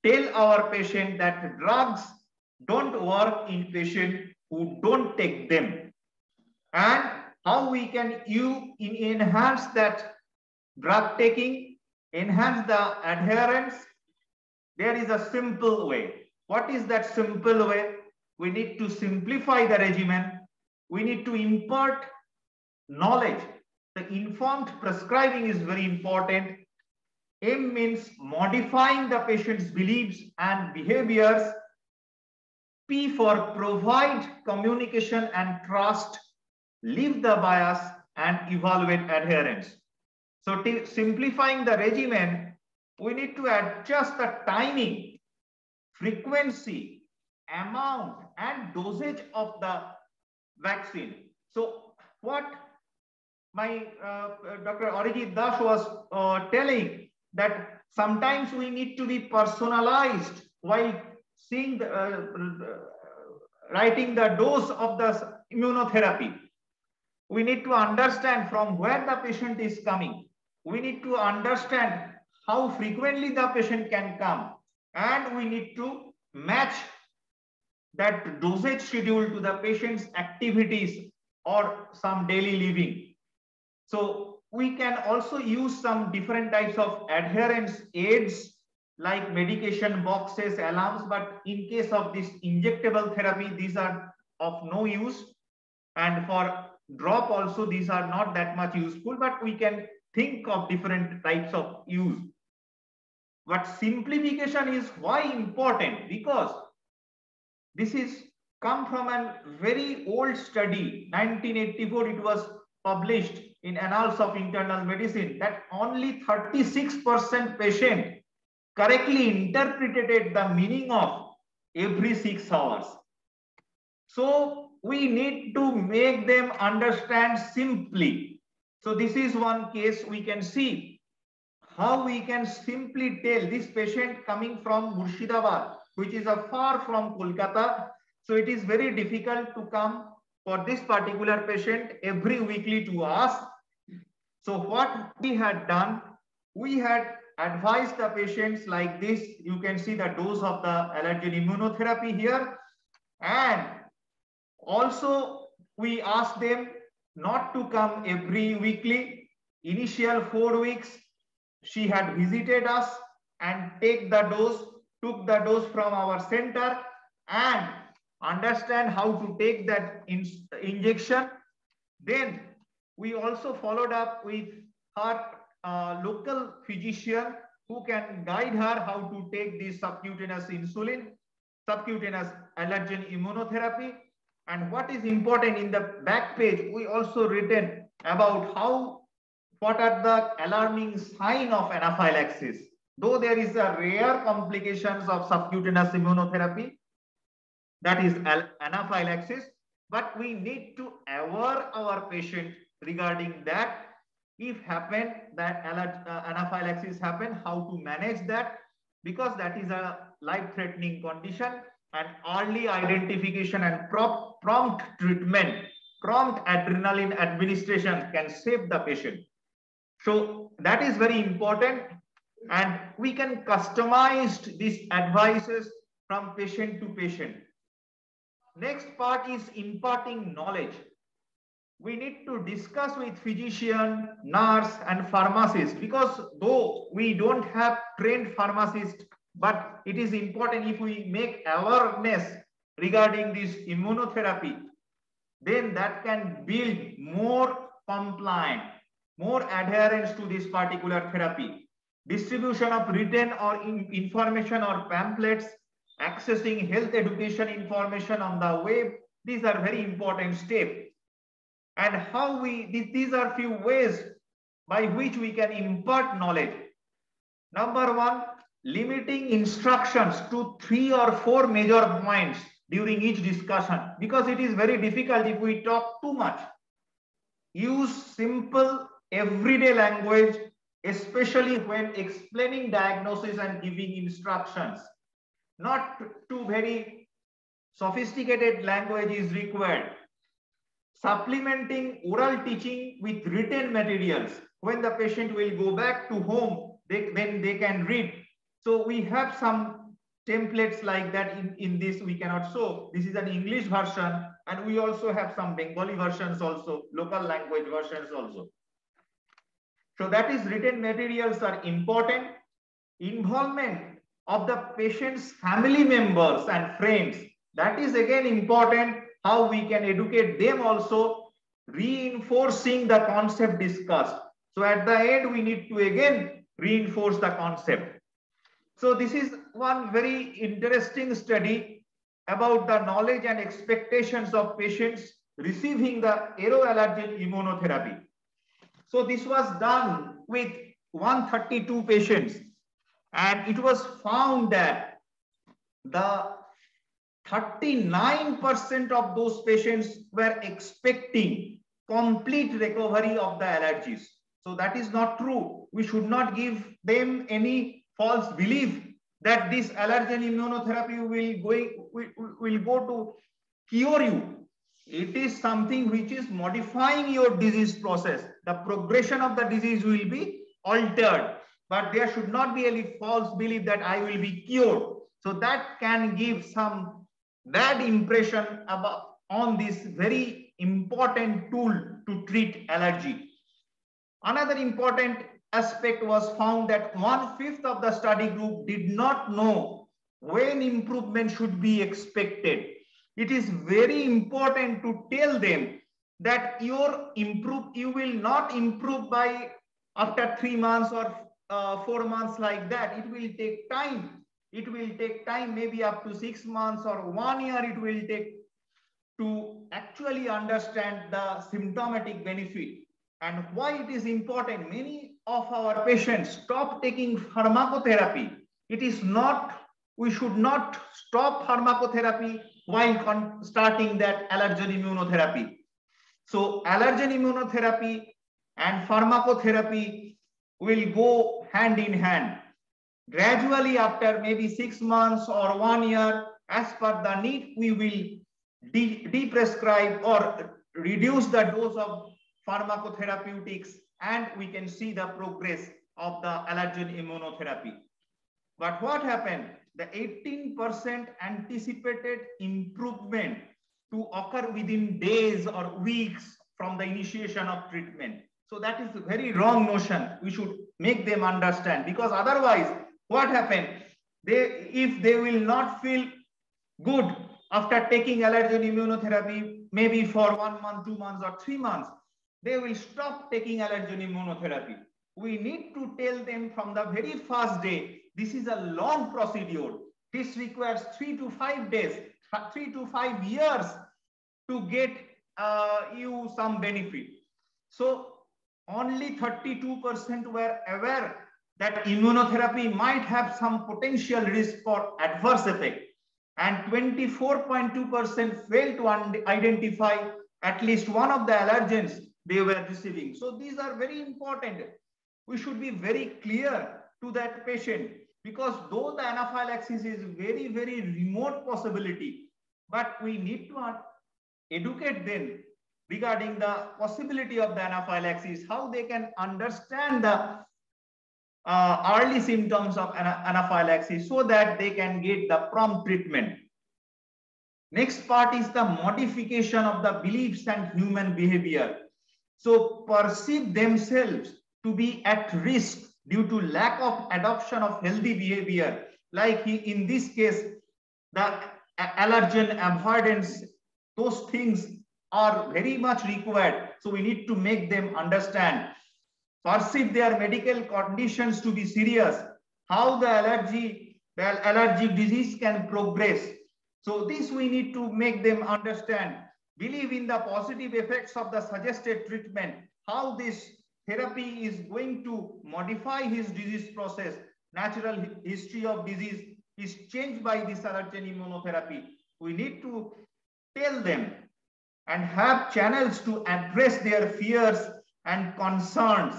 tell our patient that drugs don't work in patients who don't take them. And how we can enhance that drug taking, enhance the adherence. There is a simple way. What is that simple way? We need to simplify the regimen. We need to impart knowledge. The informed prescribing is very important. M means modifying the patient's beliefs and behaviors. P for provide communication and trust, leave the bias, and evaluate adherence. So simplifying the regimen, we need to adjust the timing, frequency, amount, and dosage of the vaccine. So what my Dr. Arijit Das was telling, that sometimes we need to be personalized while seeing writing the dose of the immunotherapy. We need to understand from where the patient is coming. We need to understand how frequently the patient can come, and we need to match that dosage schedule to the patient's activities or some daily living. So we can also use some different types of adherence aids like medication boxes, alarms, but in case of this injectable therapy, these are of no use. And for drop also, these are not that much useful, but we can think of different types of use. But simplification is why important, because this is come from a very old study, 1984, it was published in Annals of Internal Medicine, that only 36% patient correctly interpreted the meaning of every 6 hours. So we need to make them understand simply. So this is one case we can see how we can simply tell this patient coming from Murshidabad, which is far from Kolkata. So it is very difficult to come for this particular patient every weekly to us. So what we had done, we had advised the patients like this. You can see the dose of the allergen immunotherapy here. And also we asked them not to come every weekly. Initial 4 weeks, she had visited us and took the dose from our center and understand how to take that injection. Then we also followed up with her local physician who can guide her how to take this subcutaneous allergen immunotherapy. And what is important, in the back page, we also written about what are the alarming signs of anaphylaxis. Though there is a rare complications of subcutaneous immunotherapy, that is anaphylaxis, but we need to aware our patient regarding that. If happen that anaphylaxis happen, how to manage that, because that is a life-threatening condition, and early identification and prompt treatment, prompt adrenaline administration can save the patient. So that is very important, and we can customize these advices from patient to patient. Next part is imparting knowledge. We need to discuss with physician, nurse, and pharmacist, because though we don't have trained pharmacists, but it is important if we make awareness regarding this immunotherapy, then that can build more compliance, more adherence to this particular therapy. Distribution of written or information or pamphlets, accessing health education information on the web, these are very important steps. And how these are few ways by which we can impart knowledge. Number one, limiting instructions to 3 or 4 major points during each discussion, because it is very difficult if we talk too much. Use simple everyday language, especially when explaining diagnosis and giving instructions. Not too very sophisticated language is required. Supplementing oral teaching with written materials. When the patient will go back to home, then they can read. So we have some templates like that in this we cannot show. This is an English version, and we also have some Bengali versions also, local language versions also. So that is, written materials are important. Involvement of the patient's family members and friends, that is again important, how we can educate them also, reinforcing the concept discussed. So at the end, we need to again reinforce the concept. So this is one very interesting study about the knowledge and expectations of patients receiving the aeroallergen immunotherapy. So this was done with 132 patients, and it was found that the 39% of those patients were expecting complete recovery of the allergies. So that is not true. We should not give them any false belief that this allergen immunotherapy will go to cure you. It is something which is modifying your disease process. The progression of the disease will be altered, but there should not be any false belief that I will be cured. So that can give some bad impression on this very important tool to treat allergy. Another important aspect was found that 1/5 of the study group did not know when improvement should be expected. It is very important to tell them that you will not improve by after 3 months or 4 months like that. It will take time. It will take time, maybe up to 6 months or 1 year it will take to actually understand the symptomatic benefit. And why it is important, many of our patients stop taking pharmacotherapy it is not, we should not stop pharmacotherapy while starting that allergen immunotherapy. So allergen immunotherapy and pharmacotherapy will go hand in hand. Gradually, after maybe 6 months or 1 year, as per the need, we will deprescribe or reduce the dose of pharmacotherapeutics, and we can see the progress of the allergen immunotherapy. But what happened? The 18% anticipated improvement to occur within days or weeks from the initiation of treatment. So that is a very wrong notion. We should make them understand, because otherwise what happened? If they will not feel good after taking allergen immunotherapy, maybe for 1 month, 2 months or 3 months, they will stop taking allergen immunotherapy. We need to tell them from the very first day, this is a long procedure. This requires 3 to 5 days, 3 to 5 years to get you some benefit. So only 32% were aware that immunotherapy might have some potential risk for adverse effect, and 24.2% failed to identify at least one of the allergens they were receiving. So these are very important. We should be very clear to that patient, because though the anaphylaxis is very, very remote possibility, but we need to educate them regarding the possibility of the anaphylaxis, how they can understand the early symptoms of anaphylaxis so that they can get the prompt treatment. Next part is the modification of the beliefs and human behavior. So perceive themselves to be at risk due to lack of adoption of healthy behavior. Like in this case, the allergen avoidance, those things are very much required. So we need to make them understand. Perceive their medical conditions to be serious, how the allergic disease can progress. So this we need to make them understand. Believe in the positive effects of the suggested treatment, how this therapy is going to modify his disease process. Natural history of disease is changed by this allergen immunotherapy. We need to tell them and have channels to address their fears and concerns.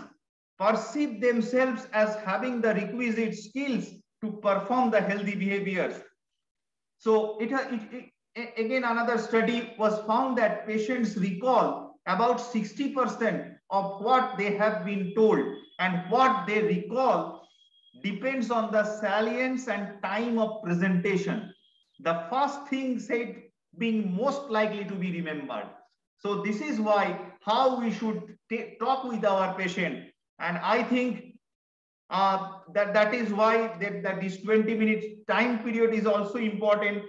Perceive themselves as having the requisite skills to perform the healthy behaviors. So again, another study was found that patients recall about 60% of what they have been told, and what they recall depends on the salience and time of presentation. The first thing said being most likely to be remembered. So this is why how we should talk with our patient. And I think that is why that this 20 minutes time period is also important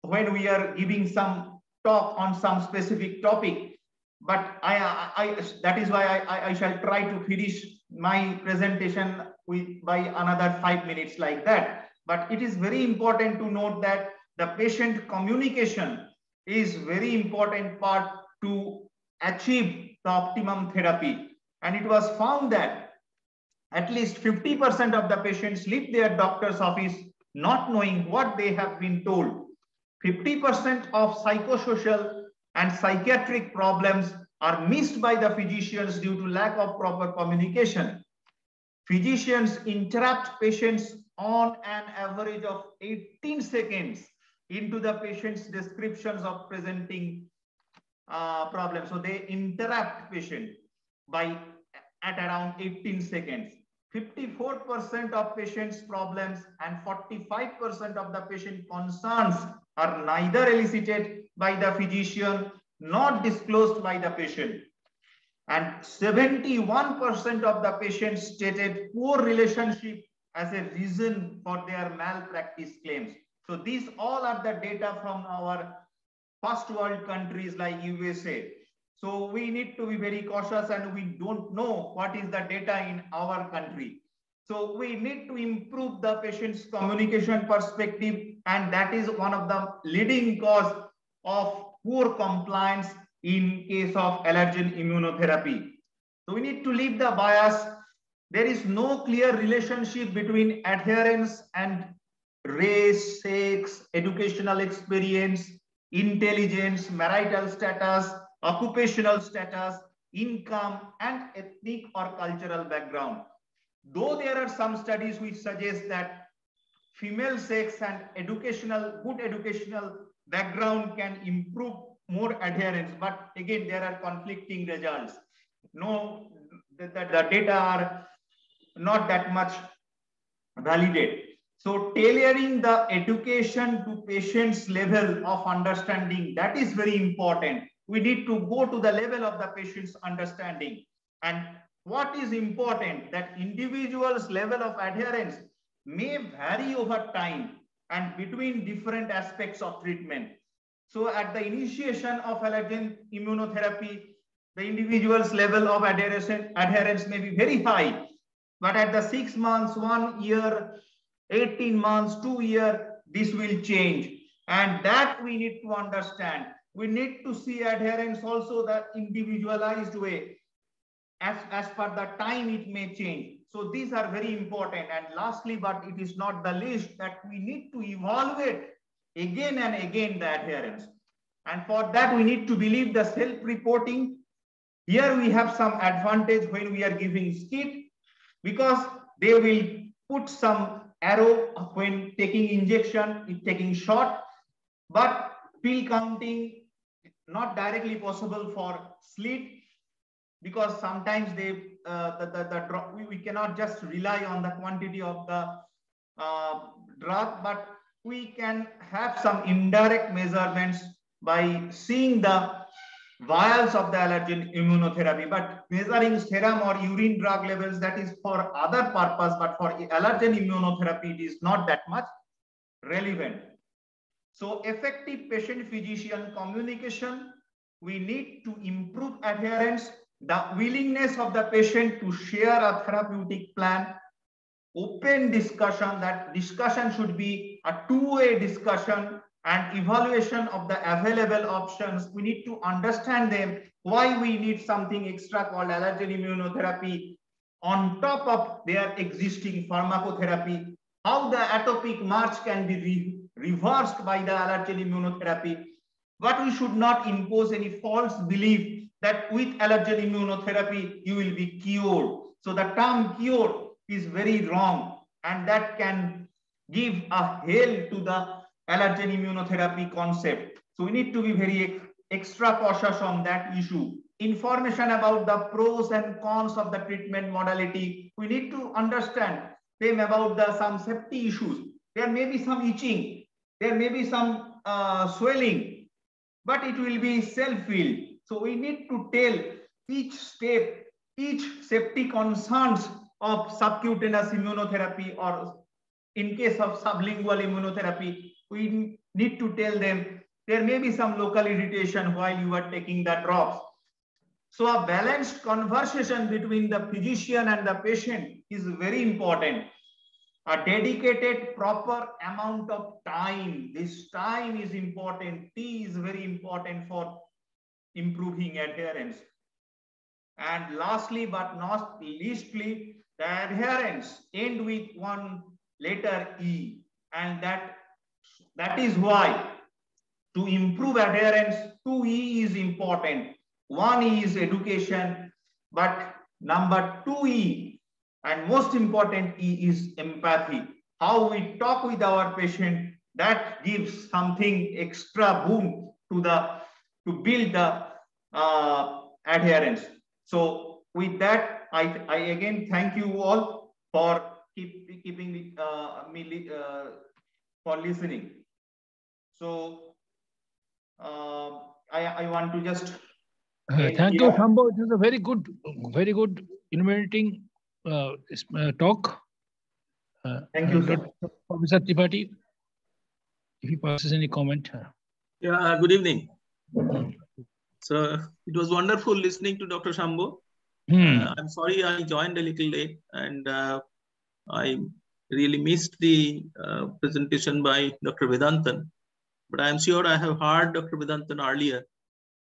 when we are giving some talk on some specific topic. But that is why I shall try to finish my presentation by another 5 minutes like that. But it is very important to note that the patient communication is very important part to achieve the optimum therapy. And it was found that at least 50% of the patients leave their doctor's office not knowing what they have been told. 50% of psychosocial and psychiatric problems are missed by the physicians due to lack of proper communication. Physicians interrupt patients on an average of 18 seconds into the patient's descriptions of presenting problems. So they interrupt patient at around 18 seconds. 54% of patients' problems and 45% of the patient concerns are neither elicited by the physician nor disclosed by the patient. And 71% of the patients stated poor relationship as a reason for their malpractice claims. So these all are the data from our first world countries like USA. So we need to be very cautious, and we don't know what is the data in our country. So we need to improve the patient's communication perspective, and that is one of the leading cause of poor compliance in case of allergen immunotherapy. So we need to leave the bias There is no clear relationship between adherence and race, sex, educational experience, intelligence, marital status, occupational status, income, and ethnic or cultural background. Though there are some studies which suggest that female sex and good educational background can improve more adherence, but again, there are conflicting results. No, the data are not that much validated. So tailoring the education to patient's level of understanding, that is very important. We need to go to the level of the patient's understanding. And what is important, that individual's level of adherence may vary over time and between different aspects of treatment. So at the initiation of allergen immunotherapy, the individual's level of adherence may be very high, but at the 6 months, 1 year, 18 months, 2 years, this will change. And that we need to understand. We need to see adherence also the individualized way. As per the time it may change. So these are very important. And lastly, but it is not the least, that we need to evaluate again and again the adherence. And for that, we need to believe the self-reporting. Here we have some advantage when we are giving SCIT, because they will put some arrow when taking injection, taking shot, but pill counting not directly possible for SLIT, because sometimes we cannot just rely on the quantity of the drug, but we can have some indirect measurements by seeing the vials of the allergen immunotherapy. But measuring serum or urine drug levels, that is for other purpose, but for allergen immunotherapy, it is not that much relevant. So effective patient-physician communication, we need to improve adherence, the willingness of the patient to share a therapeutic plan, open discussion, that discussion should be a two-way discussion, and evaluation of the available options. We need to understand them, why we need something extra called allergen immunotherapy on top of their existing pharmacotherapy, how the atopic march can be reversed by the allergen immunotherapy. But we should not impose any false belief that with allergen immunotherapy, you will be cured. So the term cure is very wrong, and that can give a hell to the allergen immunotherapy concept. So we need to be very extra cautious on that issue. Information about the pros and cons of the treatment modality. We need to understand them about some safety issues. There may be some itching, there may be some swelling, but it will be self-healed. So we need to tell each step, each safety concerns of subcutaneous immunotherapy, or in case of sublingual immunotherapy, we need to tell them there may be some local irritation while you are taking the drops. So a balanced conversation between the physician and the patient is very important. A dedicated proper amount of time. This time is important. T is very important for improving adherence. And lastly, but not leastly, the adherence end with one letter E, and that is why to improve adherence, 2 E is important. 1 E is education, but number 2 E and most important E is empathy. How we talk with our patient, that gives something extra boom to build the adherence. So with that, I again thank you all for keeping me for listening. So I want to just thank you, Shambhu. It was a very good illuminating talk. Thank you, sir. Professor Tripathi, if he passes any comment. Yeah, good evening. So it was wonderful listening to Dr. Shambhu. I'm sorry I joined a little late, and I really missed the presentation by Dr. Vedantan. But I'm sure I have heard Dr. Vedantan earlier.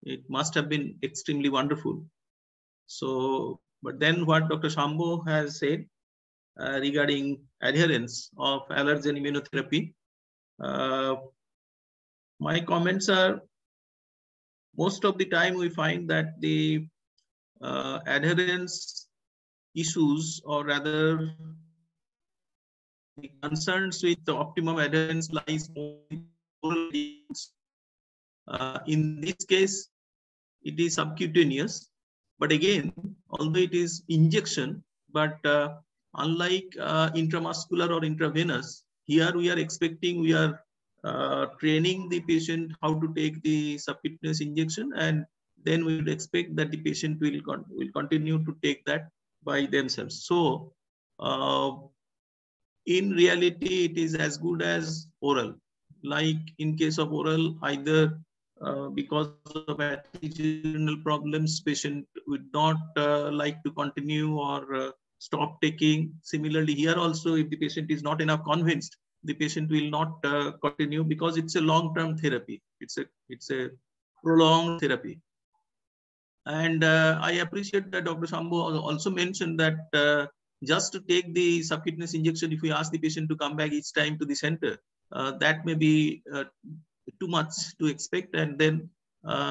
It must have been extremely wonderful. So But then what Dr. Shambho has said regarding adherence of allergen immunotherapy, my comments are, most of the time we find that the adherence issues, or rather the concerns with the optimum adherence lies more in oral agents. In this case, it is subcutaneous, but again, although it is injection, but unlike intramuscular or intravenous, here we are expecting, we are training the patient how to take the subcutaneous injection, and then we would expect that the patient will continue to take that by themselves. So in reality, it is as good as oral. Like in case of oral, either because of attitudinal problems, patient would not like to continue or stop taking. Similarly, here also, if the patient is not enough convinced, the patient will not continue, because it's a long-term therapy. It's a prolonged therapy. And I appreciate that Dr. Shambho also mentioned that just to take the subcutaneous injection, if we ask the patient to come back each time to the center, that may be too much to expect, and then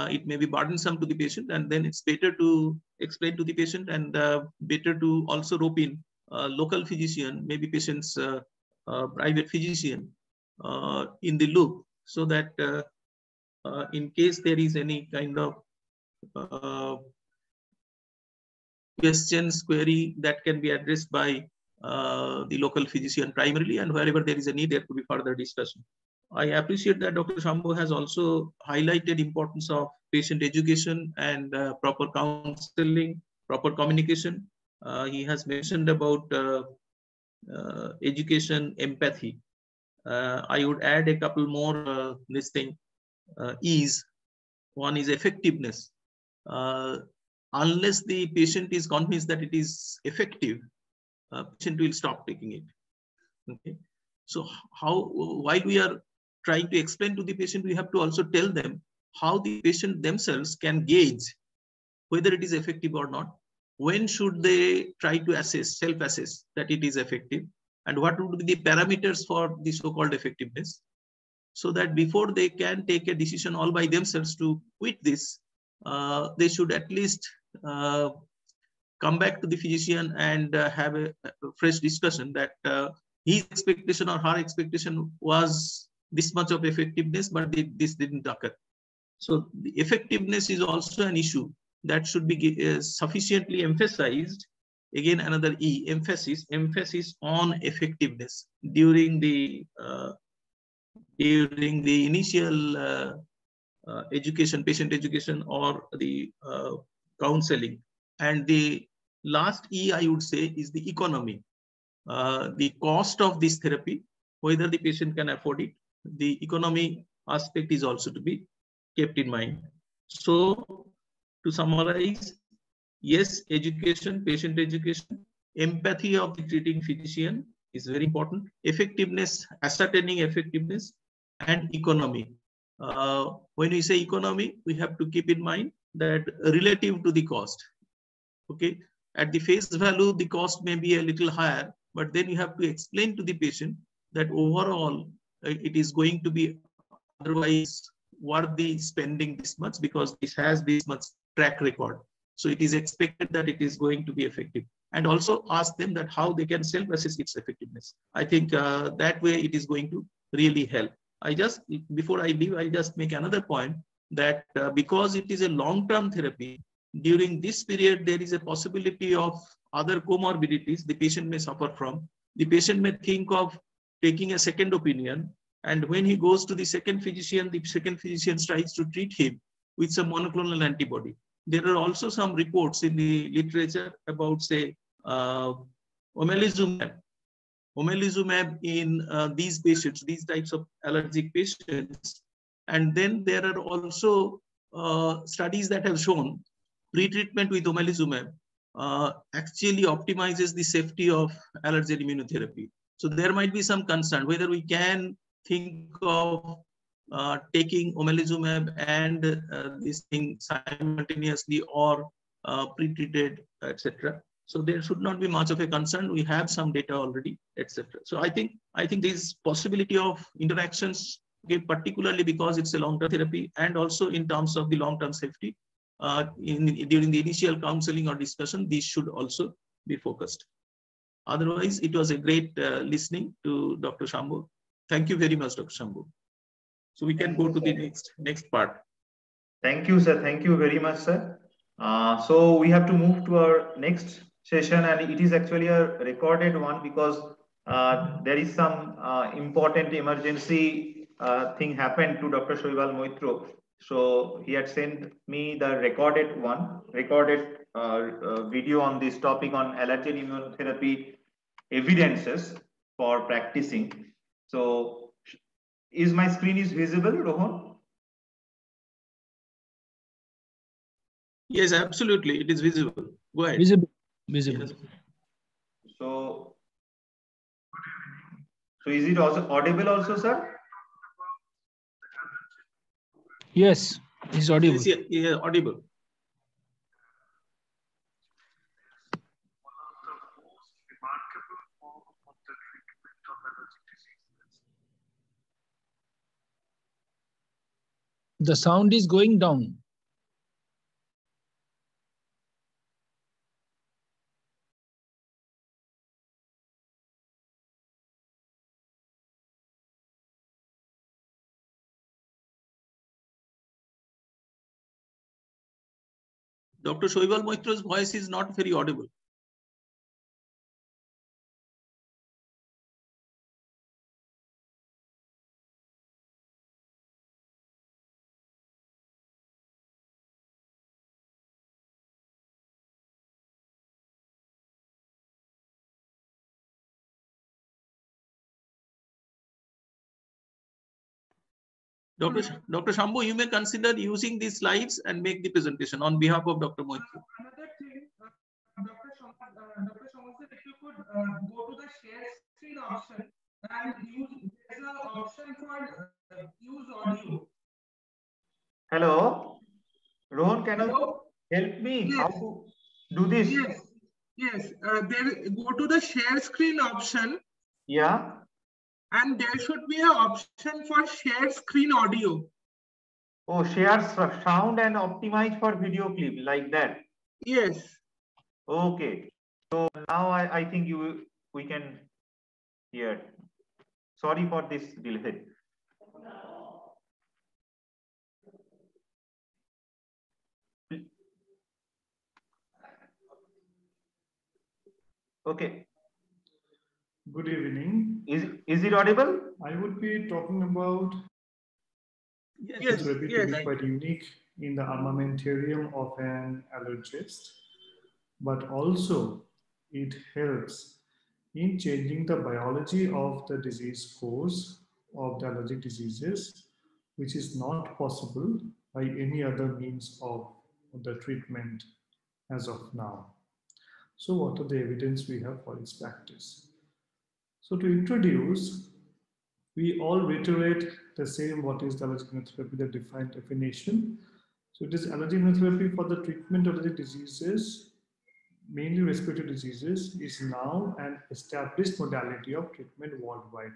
it may be burdensome to the patient, and then it's better to explain to the patient, and better to also rope in local physician, maybe patient's private physician in the loop, so that in case there is any kind of questions, query, that can be addressed by the local physician primarily, and wherever there is a need, there could be further discussion. I appreciate that Dr. Shambho has also highlighted importance of patient education and proper counseling, proper communication. He has mentioned about education, empathy. I would add a couple more listing. One is effectiveness. Unless the patient is convinced that it is effective, patient will stop taking it. Okay. So while we are trying to explain to the patient, we have to also tell them how the patient themselves can gauge whether it is effective or not. When should they try to assess, self-assess that it is effective, and what would be the parameters for the so-called effectiveness, so that before they can take a decision all by themselves to quit this, they should at least come back to the physician and have a fresh discussion that his expectation or her expectation was this much of effectiveness, but this didn't occur. So the effectiveness is also an issue that should be sufficiently emphasized. Again, another E, emphasis on effectiveness during the initial education, patient education, or the counseling. And the last E, I would say, is the economy. The cost of this therapy, whether the patient can afford it. The economy aspect is also to be kept in mind. So to summarize, yes, education, patient education, empathy of the treating physician is very important. Effectiveness, ascertaining effectiveness, and economy. When we say economy, we have to keep in mind that relative to the cost. Okay, at the face value, the cost may be a little higher, but then you have to explain to the patient that overall it is going to be otherwise worthy spending this much, because this has this much track record. So it is expected that it is going to be effective, and also ask them that how they can self-assess its effectiveness. I think that way it is going to really help. Before I leave, I just make another point that because it is a long-term therapy, during this period, there is a possibility of other comorbidities the patient may suffer from. The patient may think of taking a second opinion, and when he goes to the second physician tries to treat him with some monoclonal antibody. There are also some reports in the literature about, say, omalizumab in these patients, these types of allergic patients. And then there are also studies that have shown pre-treatment with omalizumab actually optimizes the safety of allergen immunotherapy. So there might be some concern whether we can think of taking omalizumab and this thing simultaneously, or pre-treated, etc. So there should not be much of a concern. We have some data already, etc. So I think this possibility of interactions, particularly because it's a long-term therapy, and also in terms of the long-term safety, during the initial counseling or discussion, these should also be focused. Otherwise, it was a great listening to Dr. Shambhu. Thank you very much, Dr. Shambhu. So we can go to the next part. Thank you, sir. Thank you very much, sir. So we have to move to our next session, and it is actually a recorded one because there is some important emergency thing happened to Dr. Shoibal Moitra. So he had sent me the recorded video on this topic on allergen immunotherapy evidences for practicing. So is my screen is visible, Rohan? Yes, absolutely. It is visible. Go ahead. Visible. Yes. So is it also audible also, sir? Yes, it's audible. Yes, yeah, audible. The sound is going down. Dr. Shoibal Moitra's voice is not very audible. Dr. Shambhu, you may consider using these slides and make the presentation on behalf of Dr. Moitra. Another thing, Dr. Shambhu, if you could go to the share screen option and there's an option for use audio. Hello, Rohan, can you help me? Yes. How to do this? Yes. There, go to the share screen option. Yeah. And there should be an option for share screen audio. Oh, share sound and optimize for video clip like that. Yes. Okay. So now I think we can hear. Sorry for this delay. Okay. Good evening. Is it audible? I would be talking about Yes. to be quite unique in the armamentarium of an allergist, but also it helps in changing the biology of the disease course of the allergic diseases, which is not possible by any other means of the treatment as of now. So what are the evidence we have for its practice? So to introduce, we all reiterate the same what is the allergic immunotherapy, the defined definition. So it is allergic immunotherapy for the treatment of allergic diseases, mainly respiratory diseases, is now an established modality of treatment worldwide,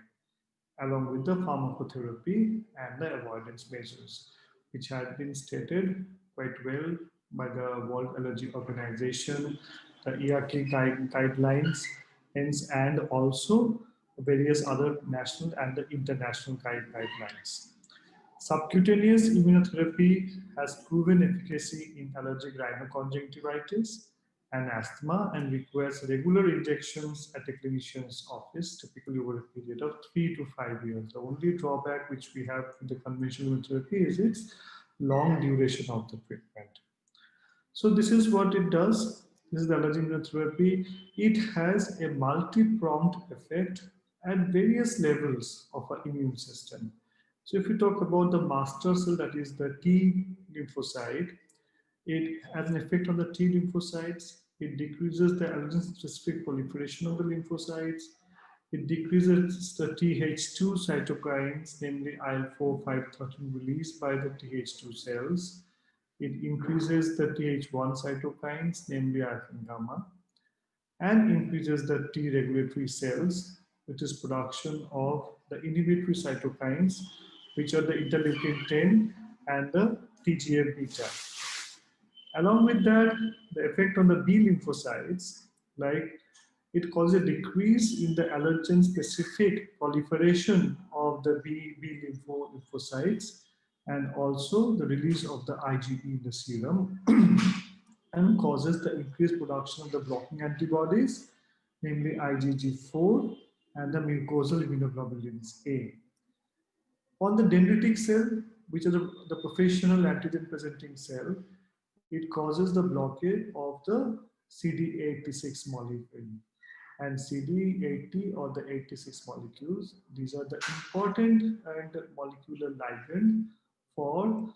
along with the pharmacotherapy and the avoidance measures, which had been stated quite well by the World Allergy Organization, the ERK guidelines, and also various other national and the international guidelines. Subcutaneous immunotherapy has proven efficacy in allergic rhinoconjunctivitis and asthma and requires regular injections at a clinician's office, typically over a period of 3 to 5 years. The only drawback which we have with the conventional immunotherapy is its long duration of the treatment. So this is what it does. This is the allergic immunotherapy. It has a multi-pronged effect at various levels of our immune system. So if we talk about the master cell, that is the T lymphocyte, it has an effect on the T lymphocytes. It decreases the allergen-specific proliferation of the lymphocytes. It decreases the Th2 cytokines, namely IL-4, 5, 13 released by the Th2 cells. It increases the Th1 cytokines, namely interleukin gamma, and increases the T regulatory cells, which is production of the inhibitory cytokines, which are the interleukin 10 and the TGF beta. Along with that, the effect on the B lymphocytes, like it causes a decrease in the allergen-specific proliferation of the B lymphocytes, and also the release of the IgE in the serum, and causes the increased production of the blocking antibodies, namely IgG4 and the mucosal immunoglobulins A. On the dendritic cell, which is the professional antigen-presenting cell, it causes the blockade of the CD86 molecule. And CD80 or the 86 molecules, these are the important and molecular ligand for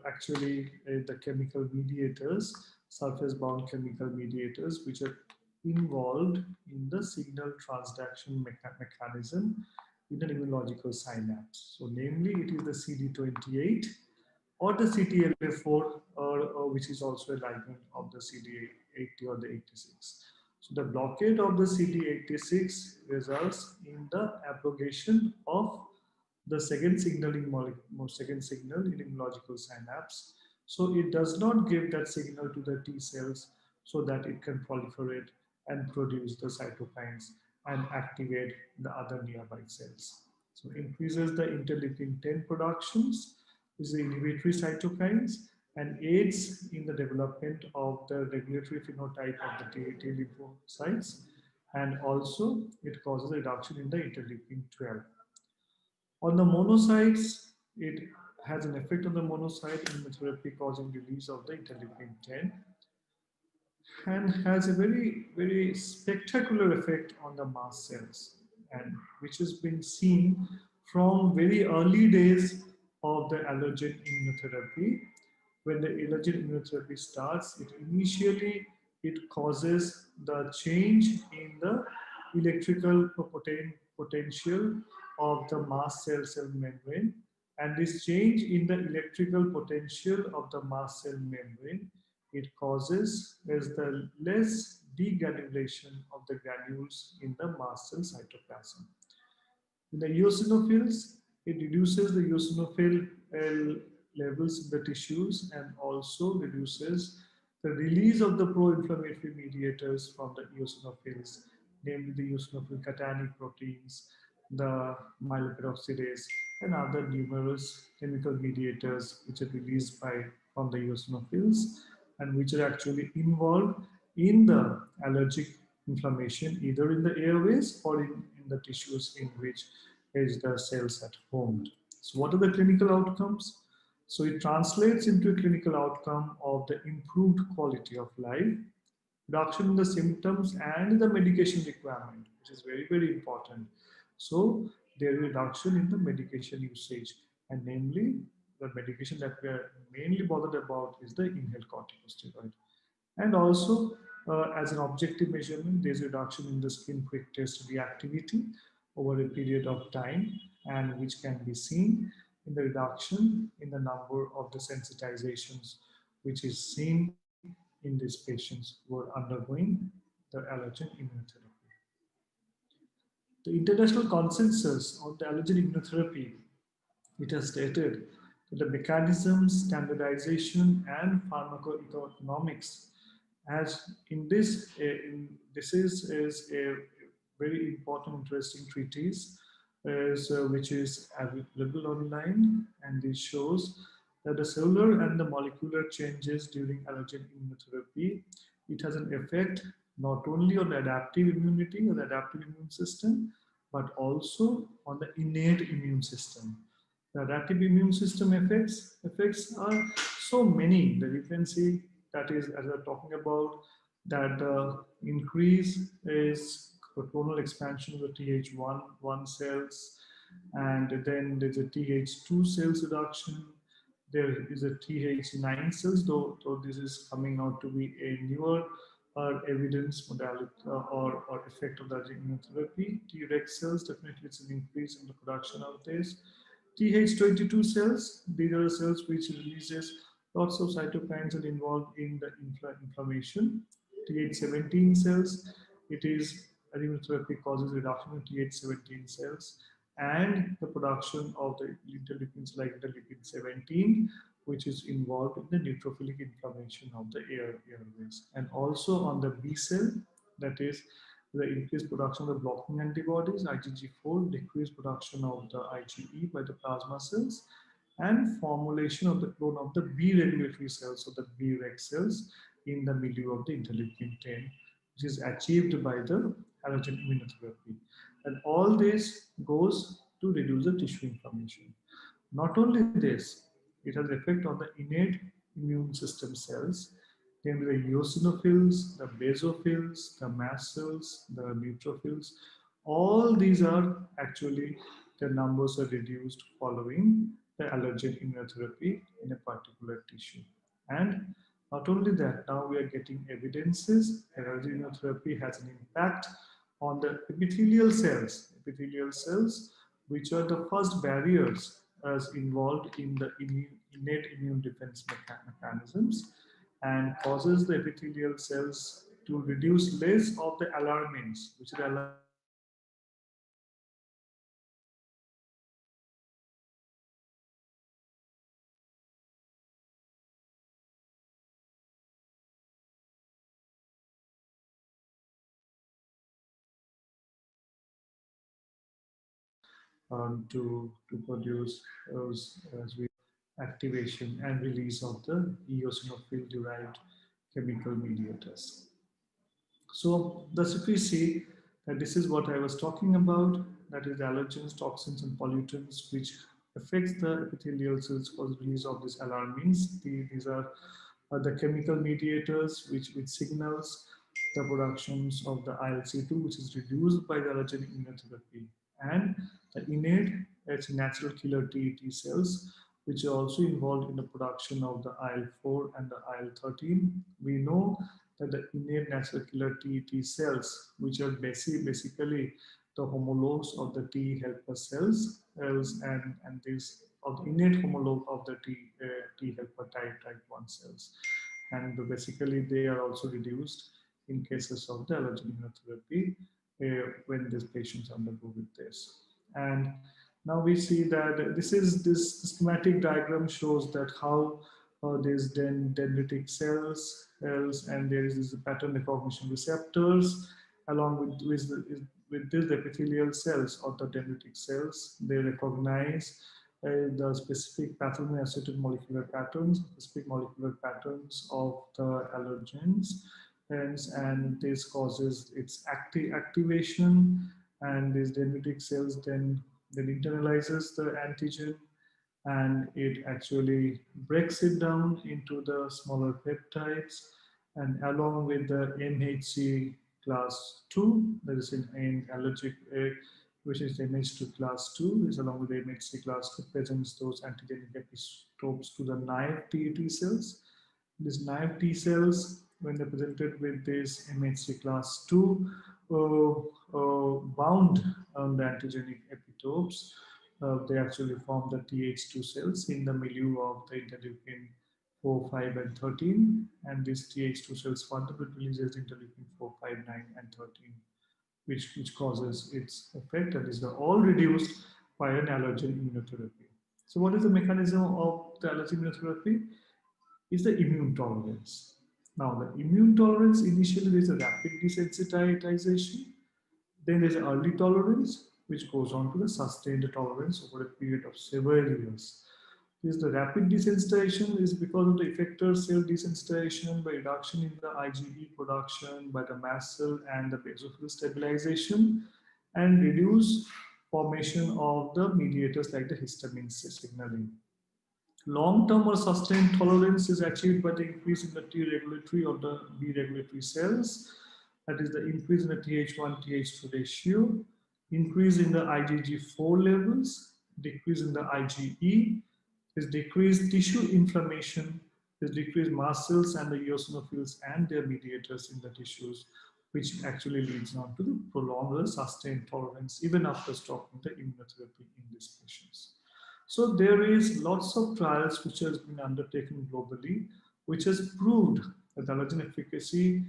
actually the chemical mediators, surface bound chemical mediators, which are involved in the signal transduction mechanism in an immunological synapse. So namely, it is the CD28 or the CTLA4, which is also a ligand of the CD80 or the 86. So the blockade of the CD86 results in the abrogation of the second signal in immunological synapse. So it does not give that signal to the T cells so that it can proliferate and produce the cytokines and activate the other nearby cells. So increases the interleukin 10 productions, which is the inhibitory cytokines, and aids in the development of the regulatory phenotype of the T lymphocytes, and also it causes a reduction in the interleukin 12. On the monocytes, it has an effect on the monocyte immunotherapy causing release of the interleukin 10, and has a very, very spectacular effect on the mast cells, and which has been seen from very early days of the allergen immunotherapy. When the allergen immunotherapy starts, it causes the change in the electrical potential of the mast cell membrane, and this change in the electrical potential of the mast cell membrane, it causes the less degranulation of the granules in the mast cell cytoplasm. In the eosinophils, it reduces the eosinophil levels in the tissues and also reduces the release of the pro-inflammatory mediators from the eosinophils, namely the eosinophil cationic proteins, the myeloperoxidase, and other numerous chemical mediators which are released from the eosinophils and which are actually involved in the allergic inflammation, either in the airways or in the tissues in which is the cells at home. So what are the clinical outcomes? So it translates into a clinical outcome of the improved quality of life, reduction in the symptoms and the medication requirement, which is very, very important. So there is reduction in the medication usage, and namely the medication that we are mainly bothered about is the inhaled corticosteroid. And also as an objective measurement, there's a reduction in the skin quick test reactivity over a period of time, and which can be seen in the reduction in the number of the sensitizations, which is seen in these patients who are undergoing the allergen immunotherapy. The international consensus on the allergen immunotherapy, it has stated that the mechanism, standardization, and pharmacoeconomics, as in this, this is a very important, interesting treatise, which is available online, and this shows that the cellular and the molecular changes during allergen immunotherapy, it has an effect not only on the adaptive immunity or the adaptive immune system, but also on the innate immune system. The adaptive immune system effects are so many that you can see, that is, as we're talking about, that increase is clonal expansion of the Th1 cells, and then there's a Th2 cells reduction. There is a Th9 cells, though this is coming out to be a newer evidence modality or effect of the immunotherapy. Treg cells, definitely it's an increase in the production of this. Th22 cells, these are cells which releases lots of cytokines and involved in the inflammation. Th17 cells, it is immunotherapy causes reduction in Th17 cells and the production of the interleukins like interleukin 17, which is involved in the neutrophilic inflammation of the airways. And also on the B cell, that is the increased production of the blocking antibodies, IgG4, decreased production of the IgE by the plasma cells, and formulation of the clone of the B regulatory cells, so the B-reg cells in the milieu of the interleukin 10, which is achieved by the allergen immunotherapy. And all this goes to reduce the tissue inflammation. Not only this, it has effect on the innate immune system cells, then the eosinophils, the basophils, the mast cells, the neutrophils. All these are actually, their numbers are reduced following the allergen immunotherapy in a particular tissue. And not only that, now we are getting evidences that allergen immunotherapy has an impact on the epithelial cells which are the first barriers as involved in the innate immune defense mechanisms and causes the epithelial cells to reduce less of the alarmins, which are to produce as we activation and release of the eosinophil derived chemical mediators. So thus if we see that this is what I was talking about, that is allergens, toxins and pollutants which affects the epithelial cells cause release of these alarmins. These are the chemical mediators which signals the productions of the ILC2 which is reduced by the allergen immunotherapy, and the innate, it's natural killer T cells which are also involved in the production of the IL-4 and the IL-13. We know that the innate natural killer T cells, which are basically the homologues of the T helper cells, and these of the innate homologue of the T helper type 1 cells. And basically they are also reduced in cases of the allergen immunotherapy when these patients undergo with this. And now we see that this schematic diagram shows that how there's dendritic cells, and there is this pattern recognition receptors along with these epithelial cells or the dendritic cells. They recognize the specific pathogeny-associated molecular patterns, specific molecular patterns of the allergens, and this causes its activation, and these dendritic cells then internalizes the antigen, and it actually breaks it down into the smaller peptides, and along with the MHC class 2, that is in allergic, which is MH2 class 2, is along with the MHC class 2 presents those antigenic epitopes to the naive T cells. These naive T cells, when they're presented with this MHC class 2 bound on the antigenic epitopes, they actually form the Th2 cells in the milieu of the interleukin 4, 5, and 13. And these Th2 cells further releases interleukin 4, 5, 9, and 13, which causes its effect, and these are all reduced by an allergen immunotherapy. So what is the mechanism of the allergen immunotherapy? Is the immune tolerance. Now the immune tolerance, initially there is a rapid desensitization, then there is early tolerance, which goes on to the sustained tolerance over a period of several years. This the rapid desensitization is because of the effector cell desensitization by reduction in the IgE production by the mast cell and the basophil stabilization, and reduce formation of the mediators like the histamine signaling. Long-term or sustained tolerance is achieved by the increase in the T regulatory or the B regulatory cells. That is the increase in the Th1, Th2 ratio, increase in the IgG4 levels, decrease in the IgE, is decreased tissue inflammation, is decreased mast cells and the eosinophils and their mediators in the tissues, which actually leads on to the prolonged or sustained tolerance even after stopping the immunotherapy in these patients. So there is lots of trials which has been undertaken globally, which has proved that allergen efficacy,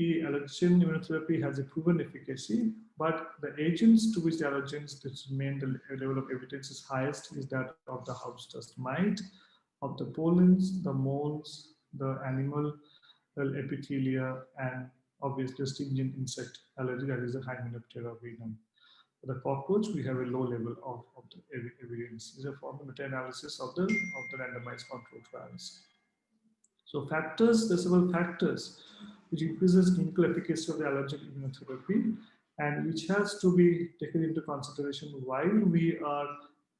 allergen immunotherapy has a proven efficacy, but the agents to which the allergens determine the level of evidence is highest is that of the house dust mite, of the pollens, the molds, the animal epithelia, and obviously stringent insect allergy, that is the Hymenoptera venom. For the cockroach, we have a low level of the evidence. These are from the meta-analysis of the randomized control trials. So factors, there are several factors which increases clinical efficacy of the allergic immunotherapy and which has to be taken into consideration while we are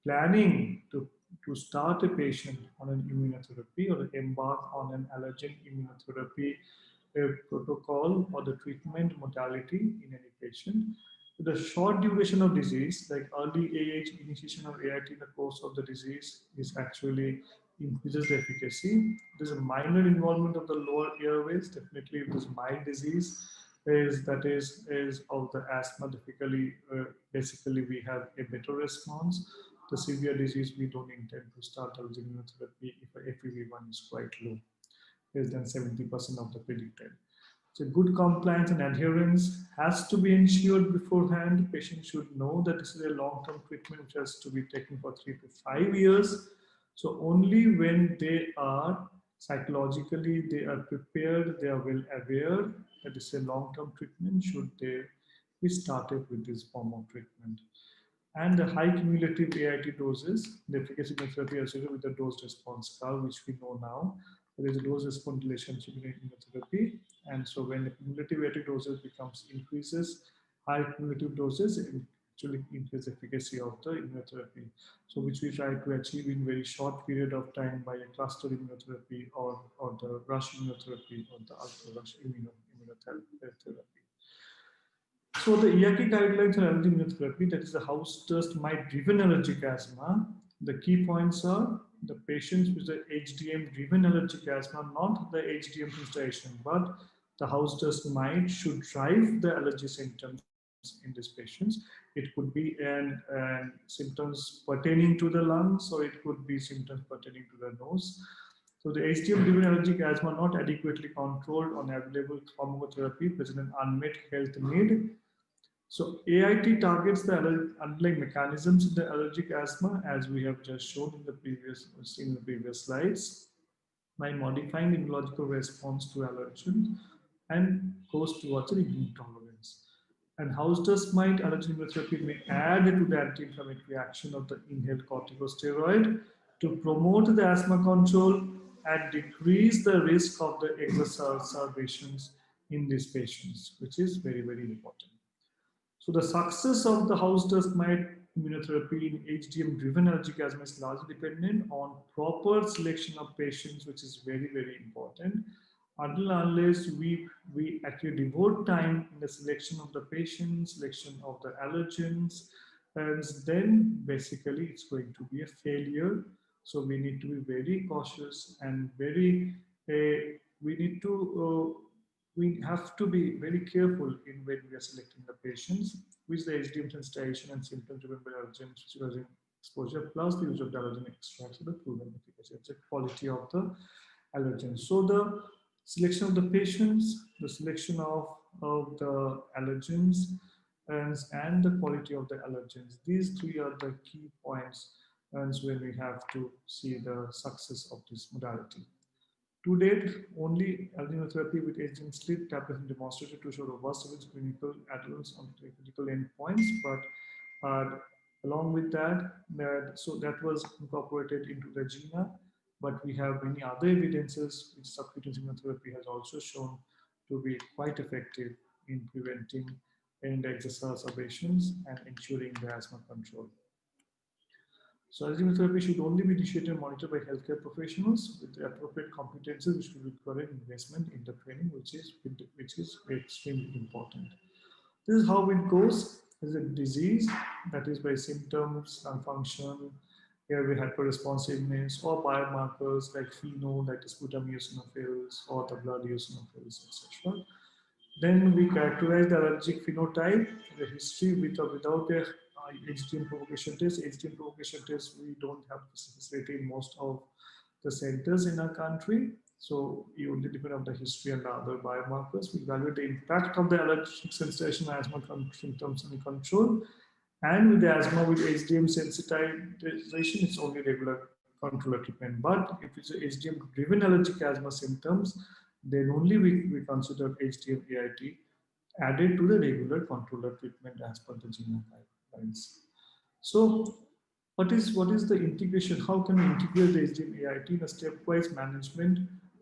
planning to start a patient on an immunotherapy or embark on an allergen immunotherapy protocol or the treatment modality in any patient. The short duration of disease, like early age initiation of AIT in the course of the disease, is actually increases the efficacy. There's a minor involvement of the lower airways. Definitely, if there's mild disease, is of the asthma. Typically, basically, we have a better response. The severe disease, we don't intend to start allergen immunotherapy if FEV1 is quite low, less than 70% of the predicted. So good compliance and adherence has to be ensured beforehand. Patients should know that this is a long-term treatment which has to be taken for 3 to 5 years. So only when they are psychologically, they are prepared, they are well aware that this is a long-term treatment, should they be started with this form of treatment. And the high cumulative AIT doses, the efficacy of therapy associated with the dose response curve, which we know now. There is a dose response relationship in immunotherapy. And so when the cumulative AIT doses increases, high cumulative doses actually increase efficacy of the immunotherapy. So which we try to achieve in very short period of time by a cluster immunotherapy or the rush immunotherapy or the ultra rush immunotherapy. So the EAACI guidelines on allergy immunotherapy, that is a house dust mite driven allergic asthma. The key points are the patients with the HDM driven allergic asthma, not the HDM sensitization, but the house dust mite should drive the allergy symptoms in these patients. It could be symptoms pertaining to the lungs, or it could be symptoms pertaining to the nose. So the HDM driven allergic asthma not adequately controlled on available pharmacotherapy present an unmet health need. So AIT targets the underlying mechanisms in the allergic asthma, as we have just shown in the previous slides, by modifying the immunological response to allergen and goes towards an immune tolerance. And house dust mite allergen immunotherapy may add to the anti-inflammatory action of the inhaled corticosteroid to promote the asthma control and decrease the risk of the exacerbations in these patients, which is very, very important. So the success of the house dust mite immunotherapy in HDM-driven allergic asthma is largely dependent on proper selection of patients, which is very, very important. Unless we actually devote time in the selection of the patients, selection of the allergens, and then basically it's going to be a failure. So we need to be very cautious and we have to be very careful in when we are selecting the patients, which the HDM sensitization and symptom driven by allergens, allergen exposure, plus the use of the allergen extracts, the proven efficacy. It's the quality of the allergens. So the selection of the patients, the selection of the allergens, and the quality of the allergens. These three are the key points when we have to see the success of this modality. To date, only allergen immunotherapy with HDM sleep tablets has demonstrated to show robust clinical adherence on clinical endpoints, but along with that, so that was incorporated into the GINA, but we have many other evidences which subcutaneous immunotherapy has also shown to be quite effective in preventing end exacerbations and ensuring the asthma control. So allergen immunotherapy should only be initiated and monitored by healthcare professionals with the appropriate competencies, which will require investment in the training, which is extremely important. This is how it goes. As a disease that is by symptoms, lung function, airway hyperresponsiveness, or biomarkers like FeNO, like the sputum eosinophils, or the blood eosinophils, etc. Then we characterize the allergic phenotype, the history with or without a HDM provocation test. HDM provocation test, we don't have this facility in most of the centers in our country. So you only depend on the history and the other biomarkers. We evaluate the impact of the allergic sensation, asthma symptoms and control. And with the asthma with HDM sensitization, it's only regular controller treatment. But if it's a HDM-driven allergic asthma symptoms, then only we consider HDM AIT added to the regular controller treatment as per the GINA guidelines. So what is the integration? How can we integrate the HDM AIT in a stepwise management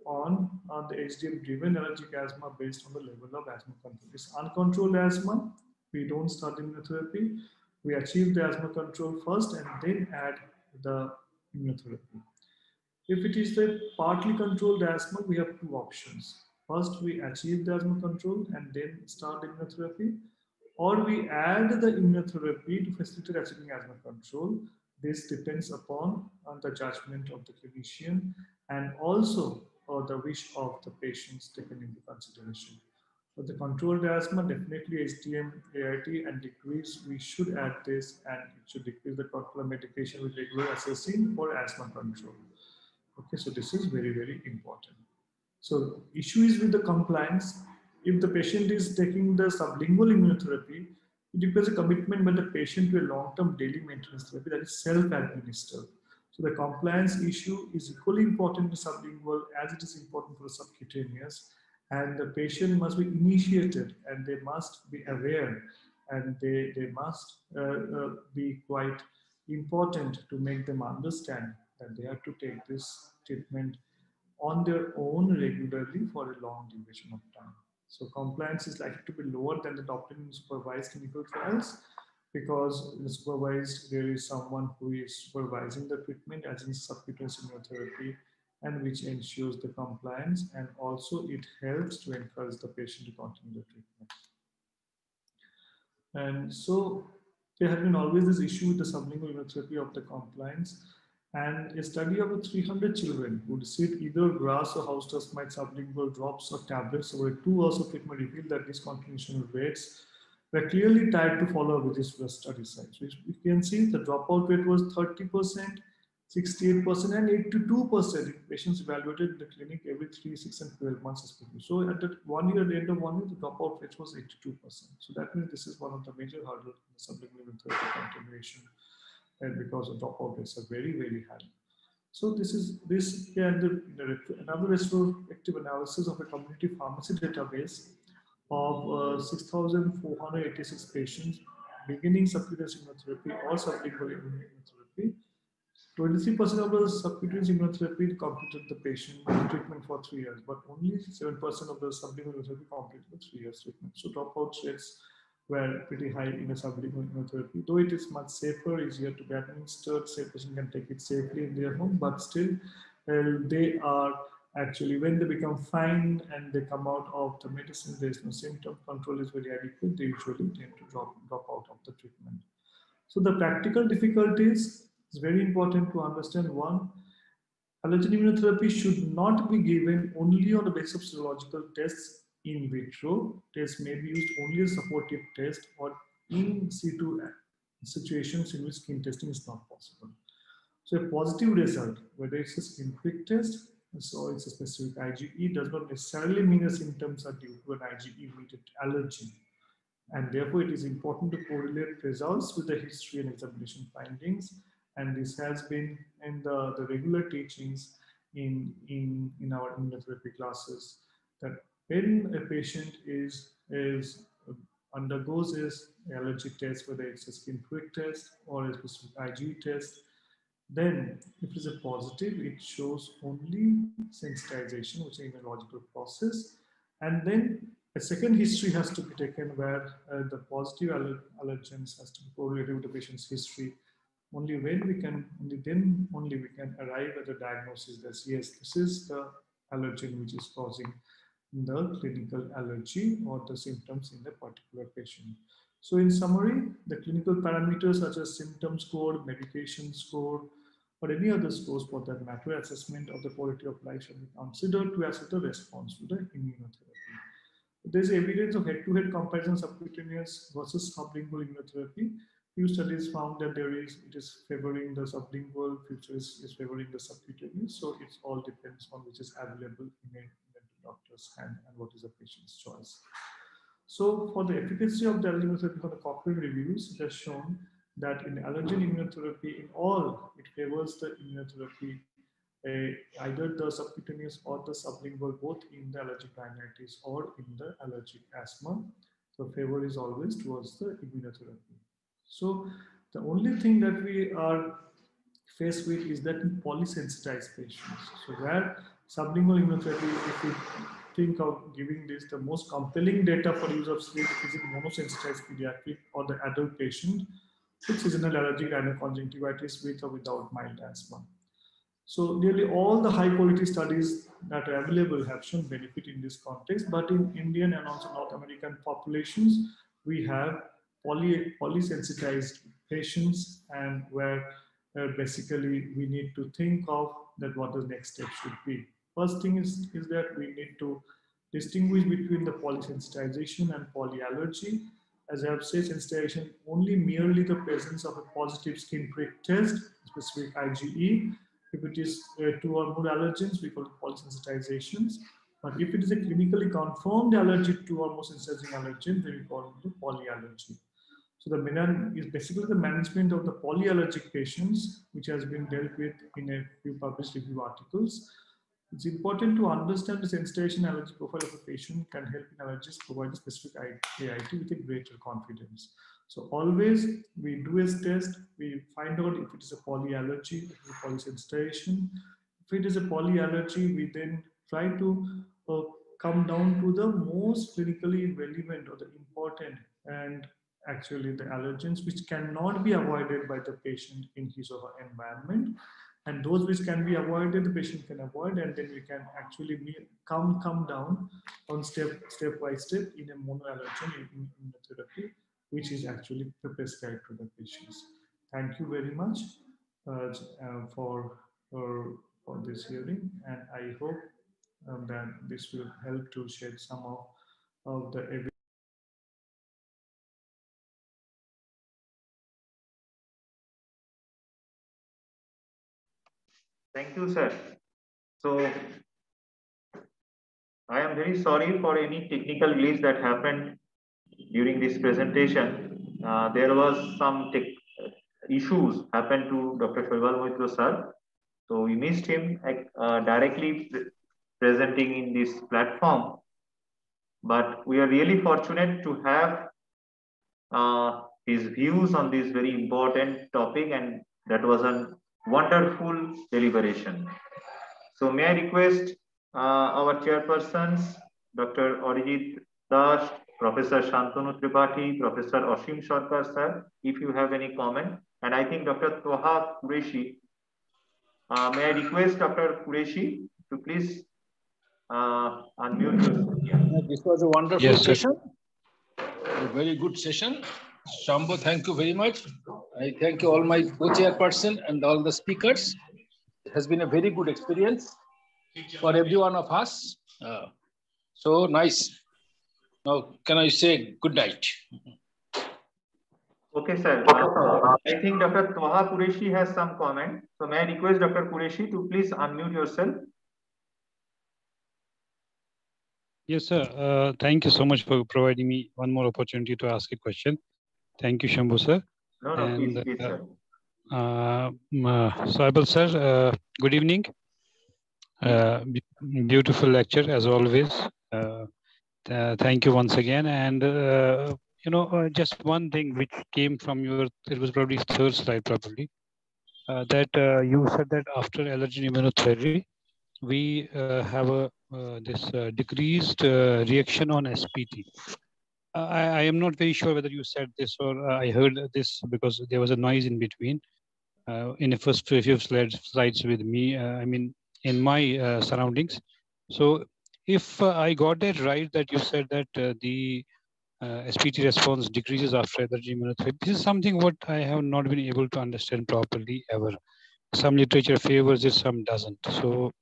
on the HDM-driven allergic asthma based on the level of asthma control? It's uncontrolled asthma. We don't start immunotherapy. We achieve the asthma control first and then add the immunotherapy. If it is the partly controlled asthma, we have two options. First, we achieve the asthma control and then start immunotherapy, or we add the immunotherapy to facilitate achieving asthma control. This depends upon the judgment of the clinician and also the wish of the patients taken into consideration. For the controlled asthma, definitely HDM AIT, and decrease, we should add this, and it should decrease the control medication with regular assessing for asthma control. Okay, so this is very, very important. So issue is with the compliance. If the patient is taking the sublingual immunotherapy, it requires a commitment by the patient to a long-term daily maintenance therapy that is self-administered. So the compliance issue is equally important to sublingual as it is important for subcutaneous. And the patient must be initiated and they must be aware and they must be quite important to make them understand that they have to take this treatment on their own regularly for a long duration of time. So compliance is likely to be lower than the doctor supervised clinical trials because in supervised there is someone who is supervising the treatment as in subcutaneous immunotherapy, and which ensures the compliance, and also it helps to encourage the patient to continue the treatment. And so there has been always this issue with the sublingual immunotherapy of the compliance. And a study of 300 children who received either grass or house dust mite sublingual drops or tablets over 2 hours of treatment revealed that discontinuation rates were clearly tied to follow-up with this study sites. Which you can see the dropout rate was 30%, 68%, and 82% in patients evaluated in the clinic every 3, 6, and 12 months respectively. So at the 1 year, at the end of 1 year, the dropout rate was 82%. So that means this is one of the major hurdles in the sublingual immunotherapy continuation, and because the dropout rates are very, very high. So another retrospective analysis of a community pharmacy database of 6,486 patients beginning subcutaneous immunotherapy or sublingual immunotherapy. 23% of the subcutaneous immunotherapy completed the patient treatment for 3 years, but only 7% of the sublingual immunotherapy completed the 3 years treatment. So dropout rates were pretty high in the sublingual immunotherapy, though it is much safer, easier to be administered, so a patient can take it safely in their home, but still they are actually, when they become fine and they come out of the medicine, there is no symptom control is very adequate, they usually tend to drop out of the treatment. So the practical difficulties, it's very important to understand. One, allergen immunotherapy should not be given only on the basis of serological tests in vitro. Tests may be used only as supportive test or in situ situations in which skin testing is not possible. So a positive result, whether it's a skin prick test, so it's a specific IgE, does not necessarily mean the symptoms are due to an IgE-mediated allergy. And therefore, it is important to correlate results with the history and examination findings. And this has been in the regular teachings in our immunotherapy classes, that when a patient undergoes an allergy test, whether it's a skin prick test or a specific IgE test, then if it is a positive, it shows only sensitization, which is an immunological process. And then a second history has to be taken where the positive allergens has to be correlated with the patient's history. Only then we can arrive at a diagnosis that yes, this is the allergen which is causing the clinical allergy or the symptoms in the particular patient. So in summary, the clinical parameters such as symptom score, medication score, or any other scores for that matter, assessment of the quality of life should be considered to assess the response to the immunotherapy. There is evidence of head-to-head comparison subcutaneous versus sublingual immunotherapy. few studies found that it is favoring the sublingual, few is favoring the subcutaneous. So it all depends on which is available in a doctor's hand and what is the patient's choice. So for the efficacy of the allergen immunotherapy for the Cochrane reviews, it has shown that in allergen immunotherapy, in all, it favors the immunotherapy, either the subcutaneous or the sublingual, both in the allergic rhinitis or in the allergic asthma. The favor is always towards the immunotherapy. So the only thing that we are faced with is that in polysensitized patients. So where sublingual immunotherapy, if we think of giving this, the most compelling data for use of sleep is in monosensitized pediatric or the adult patient with seasonal allergic rhinoconjunctivitis with or without mild asthma. So nearly all the high quality studies that are available have shown benefit in this context, but in Indian and also North American populations, we have polysensitized patients, and where basically we need to think of that what the next step should be. First thing is that we need to distinguish between the polysensitization and polyallergy. As I have said, sensitization only merely the presence of a positive skin prick test, specific IgE. If it is 2 or more allergens, we call it polysensitizations. But if it is a clinically confirmed allergy to or more sensitizing allergen, then we call it polyallergy. So the MENAN is basically the management of the polyallergic patients, which has been dealt with in a few published review articles. It's important to understand the sensitization allergy profile of a patient can help in allergists provide a specific AIT with a greater confidence. So always we do a test, we find out if it is a polyallergy, if it is a polysensitization. If it is a polyallergy, we then try to come down to the most clinically relevant or the important and actually the allergens which cannot be avoided by the patient in his or her environment. And those which can be avoided, the patient can avoid, and then we can actually come down on step by step in a monoallergen immunotherapy, which is actually prescribed to the patients. Thank you very much for this hearing, and I hope that this will help to shed some of the evidence. Thank you, sir. So I am very sorry for any technical glitch that happened during this presentation. There was some issues happened to Dr. Shoibal Moitra sir. So we missed him directly presenting in this platform. But we are really fortunate to have his views on this very important topic, and that was a wonderful deliberation. So may I request our chairpersons, Dr. Arijit Das, Professor Shantanu Tripathi, Professor Ashim Sarkar sir, if you have any comment. And I think Dr. Toha Qureshi, may I request Dr. Qureshi to please unmute yourself. Yeah. This was a wonderful session, a very good session. Shambhu, thank you very much. I thank you all my co-chairperson and all the speakers. It has been a very good experience for every one of us. So nice. Now, can I say good night? Okay, sir. I think Dr. Toha Qureshi has some comment. So may I request Dr. Qureshi to please unmute yourself. Yes, sir. Thank you so much for providing me one more opportunity to ask a question. Thank you, Shambhu, sir. No, please, sir. Soibal, sir, good evening. Beautiful lecture, as always. Thank you once again. And, just one thing which came from your, it was probably third slide, probably, that you said that after allergen immunotherapy, we have this decreased reaction on SPT. I am not very sure whether you said this or I heard this because there was a noise in between. In the first few slides with me, I mean, in my surroundings. So if I got that right, that you said that the SPT response decreases after allergy immunotherapy, this is something what I have not been able to understand properly ever. Some literature favors it, some doesn't. So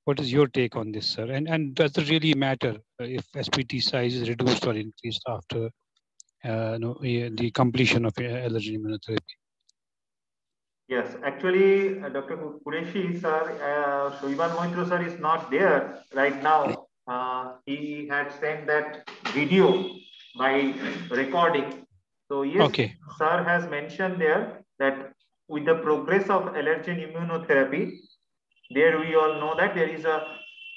what is your take on this, sir? And does it really matter if SPT size is reduced or increased after the completion of allergen immunotherapy? Yes, actually, Dr. Qureshi sir, Shoiban Moitro sir is not there right now. He had sent that video by recording. So yes, okay. Sir has mentioned there that with the progress of allergen immunotherapy, there we all know that there is a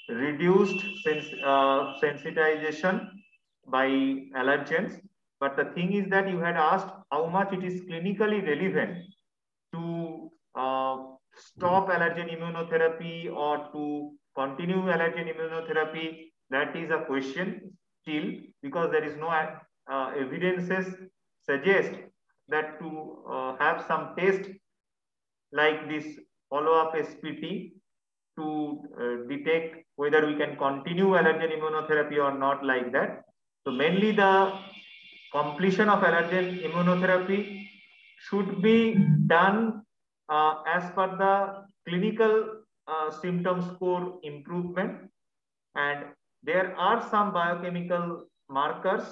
reduced sensitization by allergens. But the thing is that you had asked how much it is clinically relevant to stop allergen immunotherapy or to continue allergen immunotherapy. That is a question still, because there is no evidences suggest that to have some test like this follow-up SPT to detect whether we can continue allergen immunotherapy or not, like that. So mainly the completion of allergen immunotherapy should be done as per the clinical symptom score improvement. And there are some biochemical markers.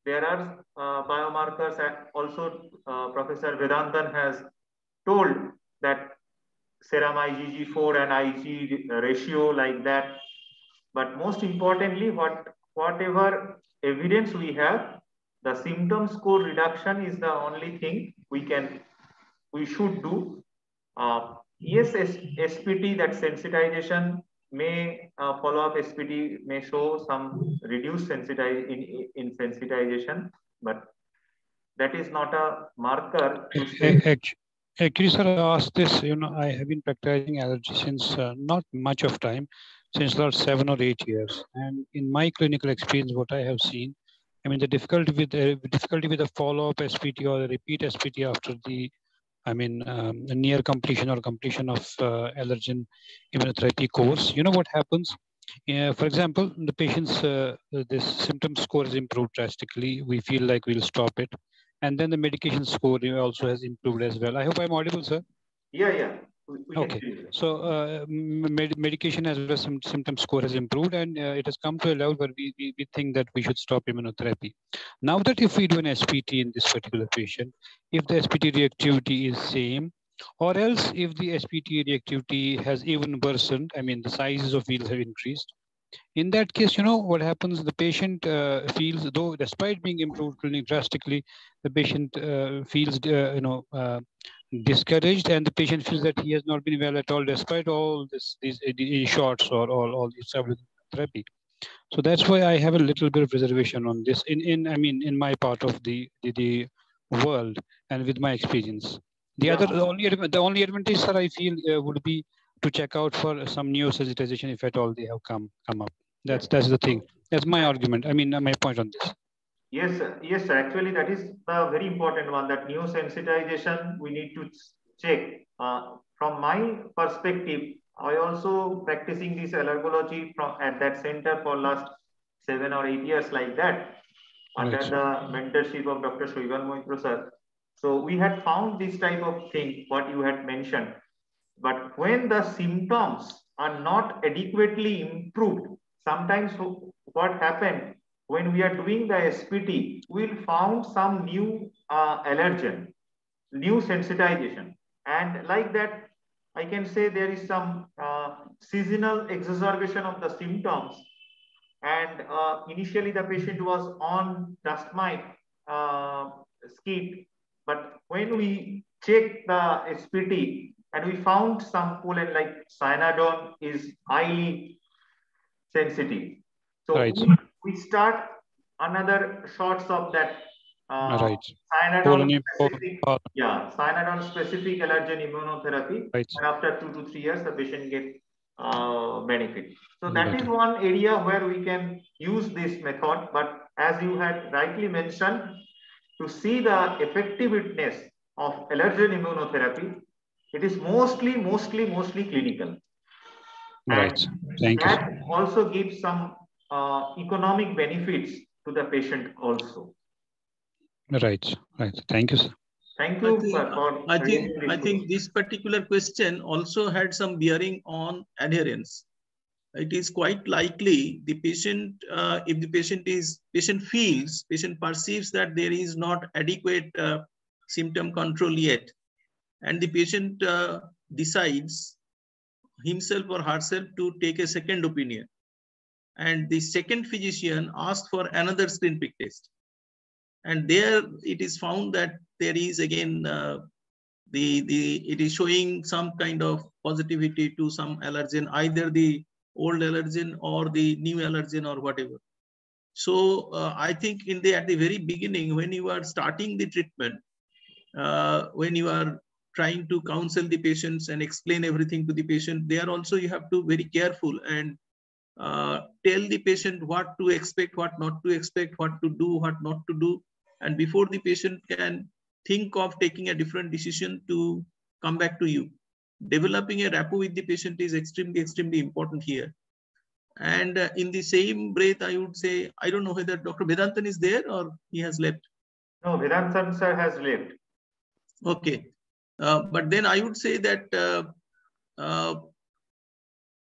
There are biomarkers, and also Professor Vedantan has told that serum IgG4 and Ig ratio, like that. But most importantly, whatever evidence we have, the symptom score reduction is the only thing we should do. Yes, SPT, that sensitization may follow-up SPT may show some reduced in sensitization, but that is not a marker to say. Actually, sir, I asked this, I have been practicing allergy since not much of time, since about 7 or 8 years. And in my clinical experience, what I have seen, I mean, the difficulty with the follow-up SPT or the repeat SPT after the, near completion or completion of allergen immunotherapy course, what happens? For example, the patient's this symptom score is improved drastically. We feel like we'll stop it. And then the medication score also has improved as well. I hope I'm audible, sir. Yeah. Okay. So medication as well as symptom score has improved, and it has come to a level where we think that we should stop immunotherapy. Now that if we do an SPT in this particular patient, if the SPT reactivity is same, or else if the SPT reactivity has even worsened, I mean the sizes of wheals have increased. In that case, what happens, the patient feels, though despite being improved clinically drastically, the patient feels, discouraged, and the patient feels that he has not been well at all despite all these shots or all this therapy. So that's why I have a little bit of reservation on this in my part of the world and with my experience. The only advantage, sir, I feel would be to check out for some neosensitization if at all they have come up. That's the thing. That's my argument. My point on this. Yes, sir. Actually, that is the very important one. That neosensitization we need to check. From my perspective, I also practicing this allergology at that center for last 7 or 8 years, like that, under the mentorship of Dr. Shoiban Moitro sir. So we had found this type of thing, what you had mentioned. But when the symptoms are not adequately improved, sometimes what happened, when we are doing the SPT, we'll found some new allergen, new sensitization. And like that, I can say there is some seasonal exacerbation of the symptoms. And initially the patient was on dust mite skid. But when we check the SPT, and we found some pollen like cyanidone is highly sensitive. So we start another shots of that cyanidone specific allergen immunotherapy. And after 2 to 3 years, the patient gets benefit. So that is one area where we can use this method. But as you had rightly mentioned, to see the effectiveness of allergen immunotherapy, it is mostly clinical. Right. Thank you. That also gives some economic benefits to the patient also. Right. Thank you, sir. Thank you. I think this particular question also had some bearing on adherence. it is quite likely the patient, if the patient perceives that there is not adequate symptom control yet, and the patient decides himself or herself to take a second opinion, and the second physician asks for another screen prick test, and there it is found that there is again it is showing some kind of positivity to some allergen, either the old allergen or the new allergen or whatever. So I think at the very beginning, when you are starting the treatment, when you are trying to counsel the patients and explain everything to the patient, there also you have to be very careful and tell the patient what to expect, what not to expect, what to do, what not to do. And before the patient can think of taking a different decision to come back to you, developing a rapport with the patient is extremely, extremely important here. And in the same breath, I would say, I don't know whether Dr. Vedantan is there or he has left. No, Vedantan sir has left. Okay. But then I would say that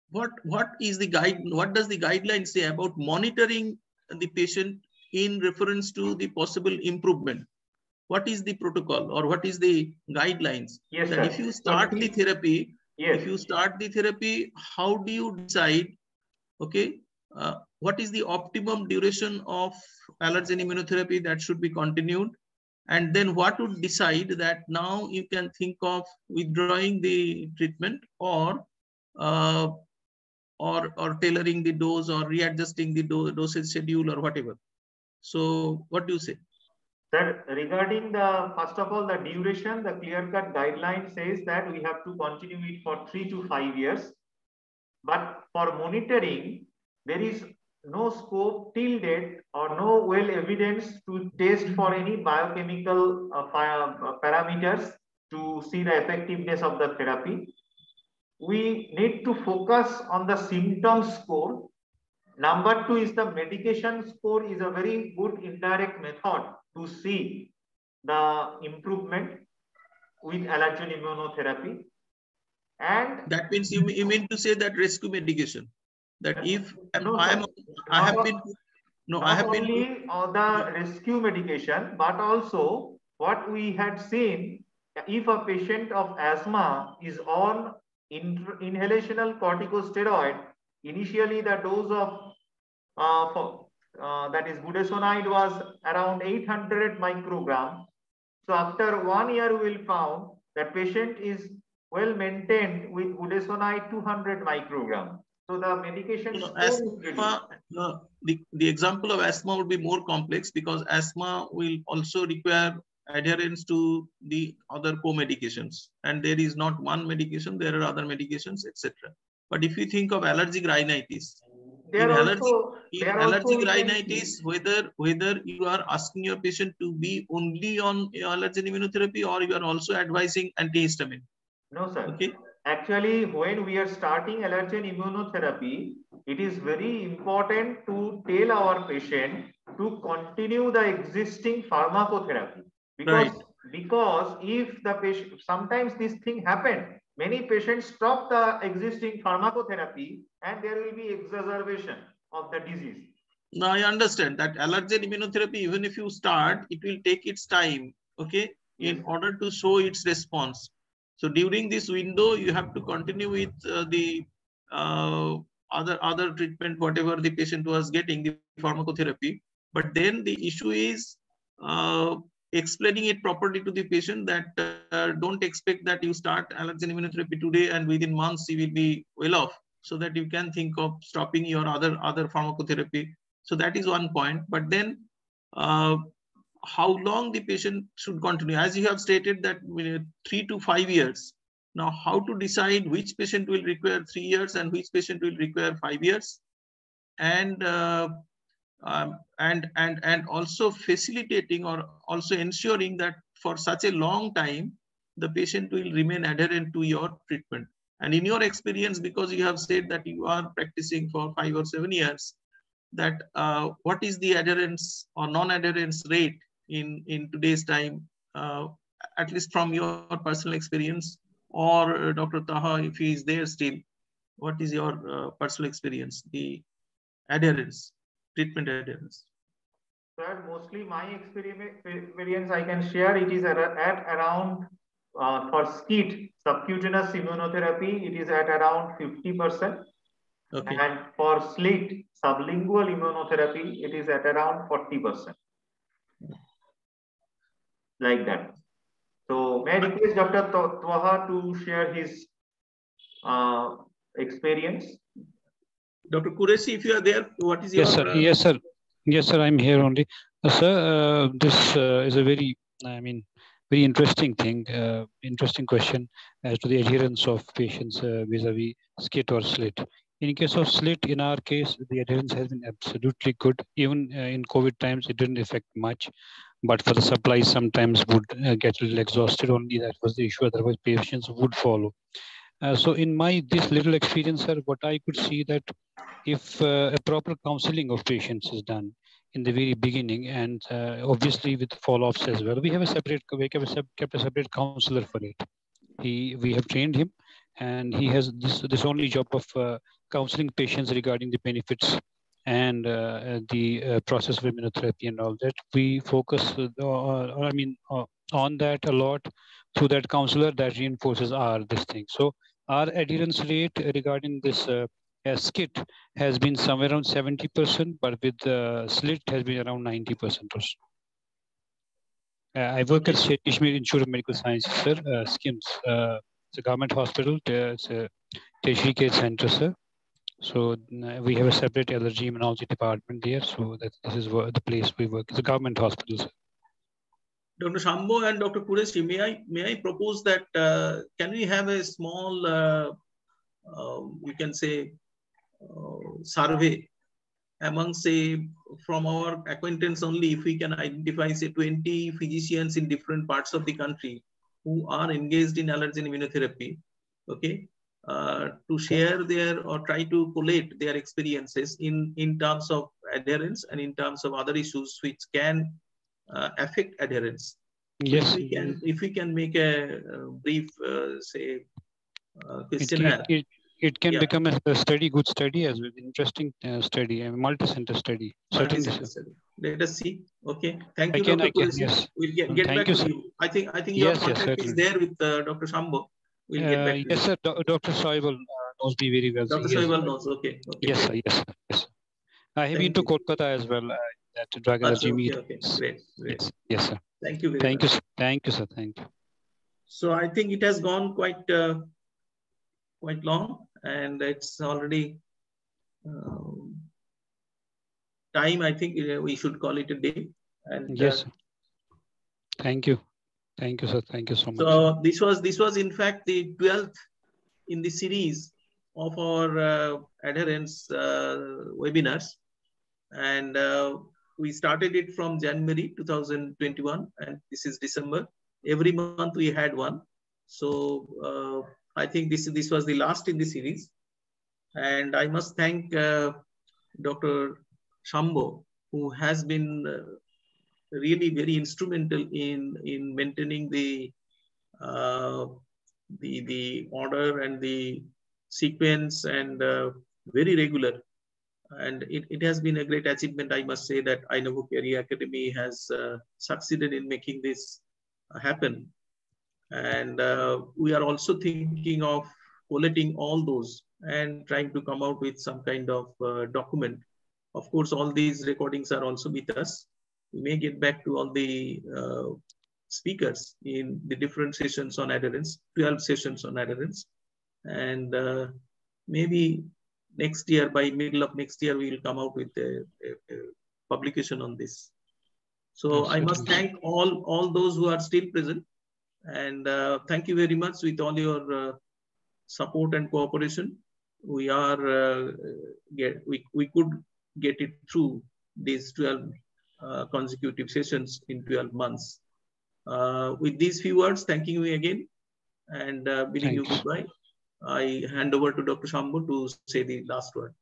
what is the guide? What does the guideline say about monitoring the patient in reference to the possible improvement? What is the protocol or what is the guidelines? Yes, that sir. If you start the therapy, yes. If you start the therapy, how do you decide? Okay, what is the optimum duration of allergen immunotherapy that should be continued? And then what would decide that now you can think of withdrawing the treatment or tailoring the dose or readjusting the dosage schedule or whatever. So what do you say? Sir, regarding first of all, the duration, the clear-cut guideline says that we have to continue it for 3 to 5 years. But for monitoring, there is no scope till date or no well evidence to test for any biochemical parameters to see the effectiveness of the therapy. We need to focus on the symptom score. Number 2 is the medication score is a very good indirect method to see the improvement with allergen immunotherapy. And that means you mean to say that rescue medication, that if I have been the rescue medication, but also what we had seen, if a patient of asthma is on inhalational corticosteroid, initially the dose of that is budesonide was around 800 microgram. So after 1 year, we will found that patient is well maintained with budesonide 200 microgram. So the medication the example of asthma would be more complex because asthma will also require adherence to the other co-medications, and there is not one medication, there are other medications, etc. But if you think of allergic rhinitis, allergic rhinitis, whether you are asking your patient to be only on allergen immunotherapy or you are also advising antihistamine. No, sir. Okay. Actually, when we are starting allergen immunotherapy, it is very important to tell our patient to continue the existing pharmacotherapy. Because if the patient, sometimes this thing happen, many patients stop the existing pharmacotherapy and there will be exacerbation of the disease. Now I understand that allergen immunotherapy, even if you start, it will take its time, okay, in order to show its response. So during this window, you have to continue with the other treatment, whatever the patient was getting, the pharmacotherapy. But then the issue is explaining it properly to the patient that don't expect that you start allergen immunotherapy today and within months you will be well off, so that you can think of stopping your other pharmacotherapy. So that is one point. But then how long the patient should continue, as you have stated that 3 to 5 years. Now, how to decide which patient will require 3 years and which patient will require 5 years, and also facilitating or also ensuring that for such a long time the patient will remain adherent to your treatment. And in your experience, because you have said that you are practicing for 5 or 7 years, that what is the adherence or non-adherence rate in today's time, at least from your personal experience, or Dr. Taha, if he is there still, What is your personal experience, the adherence, treatment adherence? Sir, mostly my experience I can share, it is at around, for SCIT, subcutaneous immunotherapy, it is at around 50%. Okay. And for SLIT, sublingual immunotherapy, it is at around 40%. Like that. So may I request Dr. Twaha to share his experience? Dr. Qureshi, if you are there, what is your... Yes, sir. Yes, sir. Yes, sir. I'm here only. Sir, this is a very, very interesting thing, interesting question as to the adherence of patients vis-a-vis SCIT or SLIT. In case of SLIT, in our case, the adherence has been absolutely good. Even in COVID times, it didn't affect much. But for the supplies, sometimes would get a little exhausted. Only that was the issue. Otherwise, patients would follow. So in this little experience, sir, what I could see that if a proper counseling of patients is done in the very beginning, and obviously with follow-ups as well, we have kept a separate counselor for it. We have trained him, and he has this only job of counseling patients regarding the benefits and the process of immunotherapy and all that. We focus on that a lot through that counselor that reinforces this thing. So our adherence rate regarding this SCIT has been somewhere around 70%, but with SLIT has been around 90% or so. I work at State Kashmir Institute of Medical Sciences, sir, SKIMS. It's a government hospital. It's a tertiary care center, sir. So we have a separate allergy immunology department there. So this is the place we work. It's a government hospital, sir. Dr. Shambho and Dr. Qureshi, may I propose that can we have a small, you can say, survey among, say, from our acquaintance only, if we can identify, say, 20 physicians in different parts of the country who are engaged in allergen immunotherapy, okay, to share their or try to collate their experiences in terms of adherence and in terms of other issues which can affect adherence. Yes. If we can make a brief, say, questionnaire. It can become a study, good study as well, interesting study, a multi-center study. Certainly, sir. Let us see. Okay. Thank you, Dr. Qureshi. Yes. We'll get back to you. I think your contact is there with Dr. Shambho. We'll get back to you. Yes, sir. Dr. Soibal knows me very well. Dr. Soibal knows. Okay. Yes, sir. Yes, sir. Yes. I have been to Kolkata as well. At drug allergy meeting. Okay. Great. Yes, sir. Thank you very much. Thank you, sir. Thank you. So I think it has gone quite long, and it's already time. I think we should call it a day. And yes, sir. Thank you, sir. Thank you so much. So this was in fact the 12th in the series of our adherence webinars, and we started it from January 2021, and this is December. Every month we had one. So I think this was the last in the series, and I must thank Dr. Shambho, who has been really very instrumental in maintaining the order and the sequence, and very regular. And it has been a great achievement. I must say that Inovocare Career Academy has succeeded in making this happen. And we are also thinking of collating all those and trying to come out with some kind of document. Of course, all these recordings are also with us. We may get back to all the speakers in the different sessions on adherence, 12 sessions on adherence. And maybe next year, by middle of next year, we will come out with a publication on this. So I must thank all those who are still present. And thank you very much with all your support and cooperation. We are we could get it through these 12 consecutive sessions in 12 months. With these few words, thanking you again and bidding you goodbye. I hand over to Dr. Shambho to say the last word.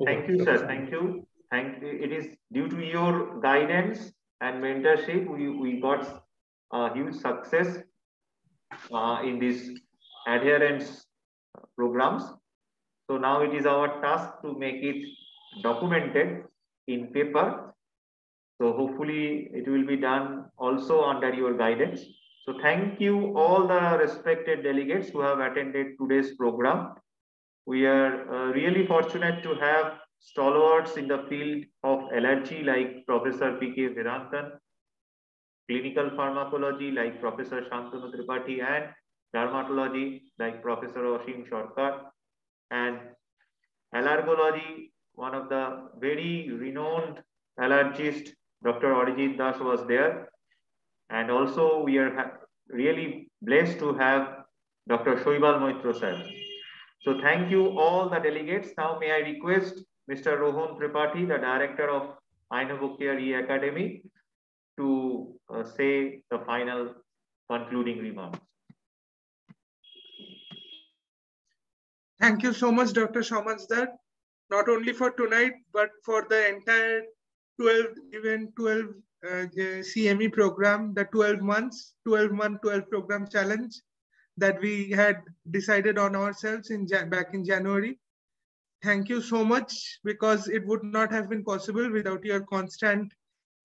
Thank you, sir. Thank you. It is due to your guidance and mentorship, we got huge success in these adherence programs. So now it is our task to make it documented in paper. So hopefully it will be done also under your guidance. So thank you all the respected delegates who have attended today's program. We are really fortunate to have stalwarts in the field of allergy like Professor P.K. Vedantan, clinical pharmacology like Professor Shantanu Tripathi, and dermatology like Professor Ashim Sarkar, and allergology, one of the very renowned allergist, Dr. Arijit Das was there. And also we are really blessed to have Dr. Shoibal Moitra sir. So thank you all the delegates. Now may I request Mr. Rohan Tripathi, the director of Ainavocare E-Academy, to say the final concluding remarks. Thank you so much, Dr. Shamazdar, not only for tonight, but for the entire 12 CME program, the 12 months, 12-month, 12 program challenge that we had decided on ourselves back in January. Thank you so much, because it would not have been possible without your constant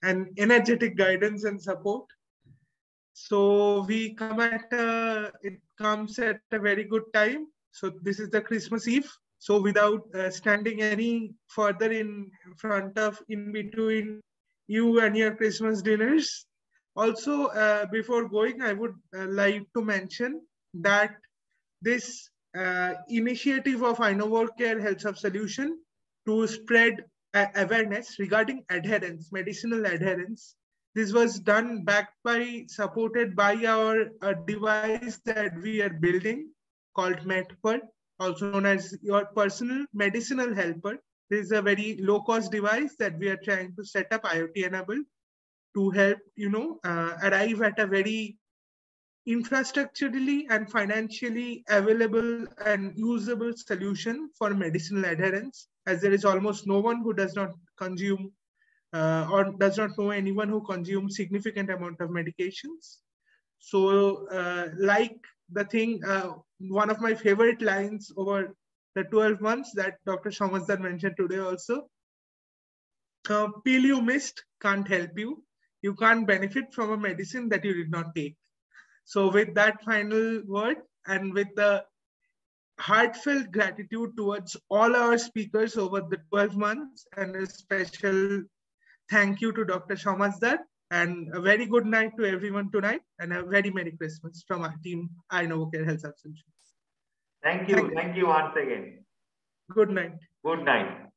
and energetic guidance and support. So it comes at a very good time. So this is the Christmas Eve. So without standing any further in between you and your Christmas dinners. Also, before going, I would like to mention that this initiative of Ainavocare Health Hub Solution to spread awareness regarding adherence, medicinal adherence. This was done supported by our device that we are building called MedPer, also known as your personal medicinal helper. This is a very low-cost device that we are trying to set up IoT-enabled to help, arrive at a very infrastructurally and financially available and usable solution for medicinal adherence, as there is almost no one who does not consume or does not know anyone who consumes significant amount of medications. So like the thing, one of my favorite lines over the 12 months that Dr. Shamazdar mentioned today also, pill you missed can't help you. You can't benefit from a medicine that you did not take. So with that final word and with the heartfelt gratitude towards all our speakers over the 12 months, and a special thank you to Dr. Shamazdar, and a very good night to everyone tonight, and a very Merry Christmas from our team, Ainavocare Health Hub Solutions. Thank you. Thank you once again. Good night. Good night.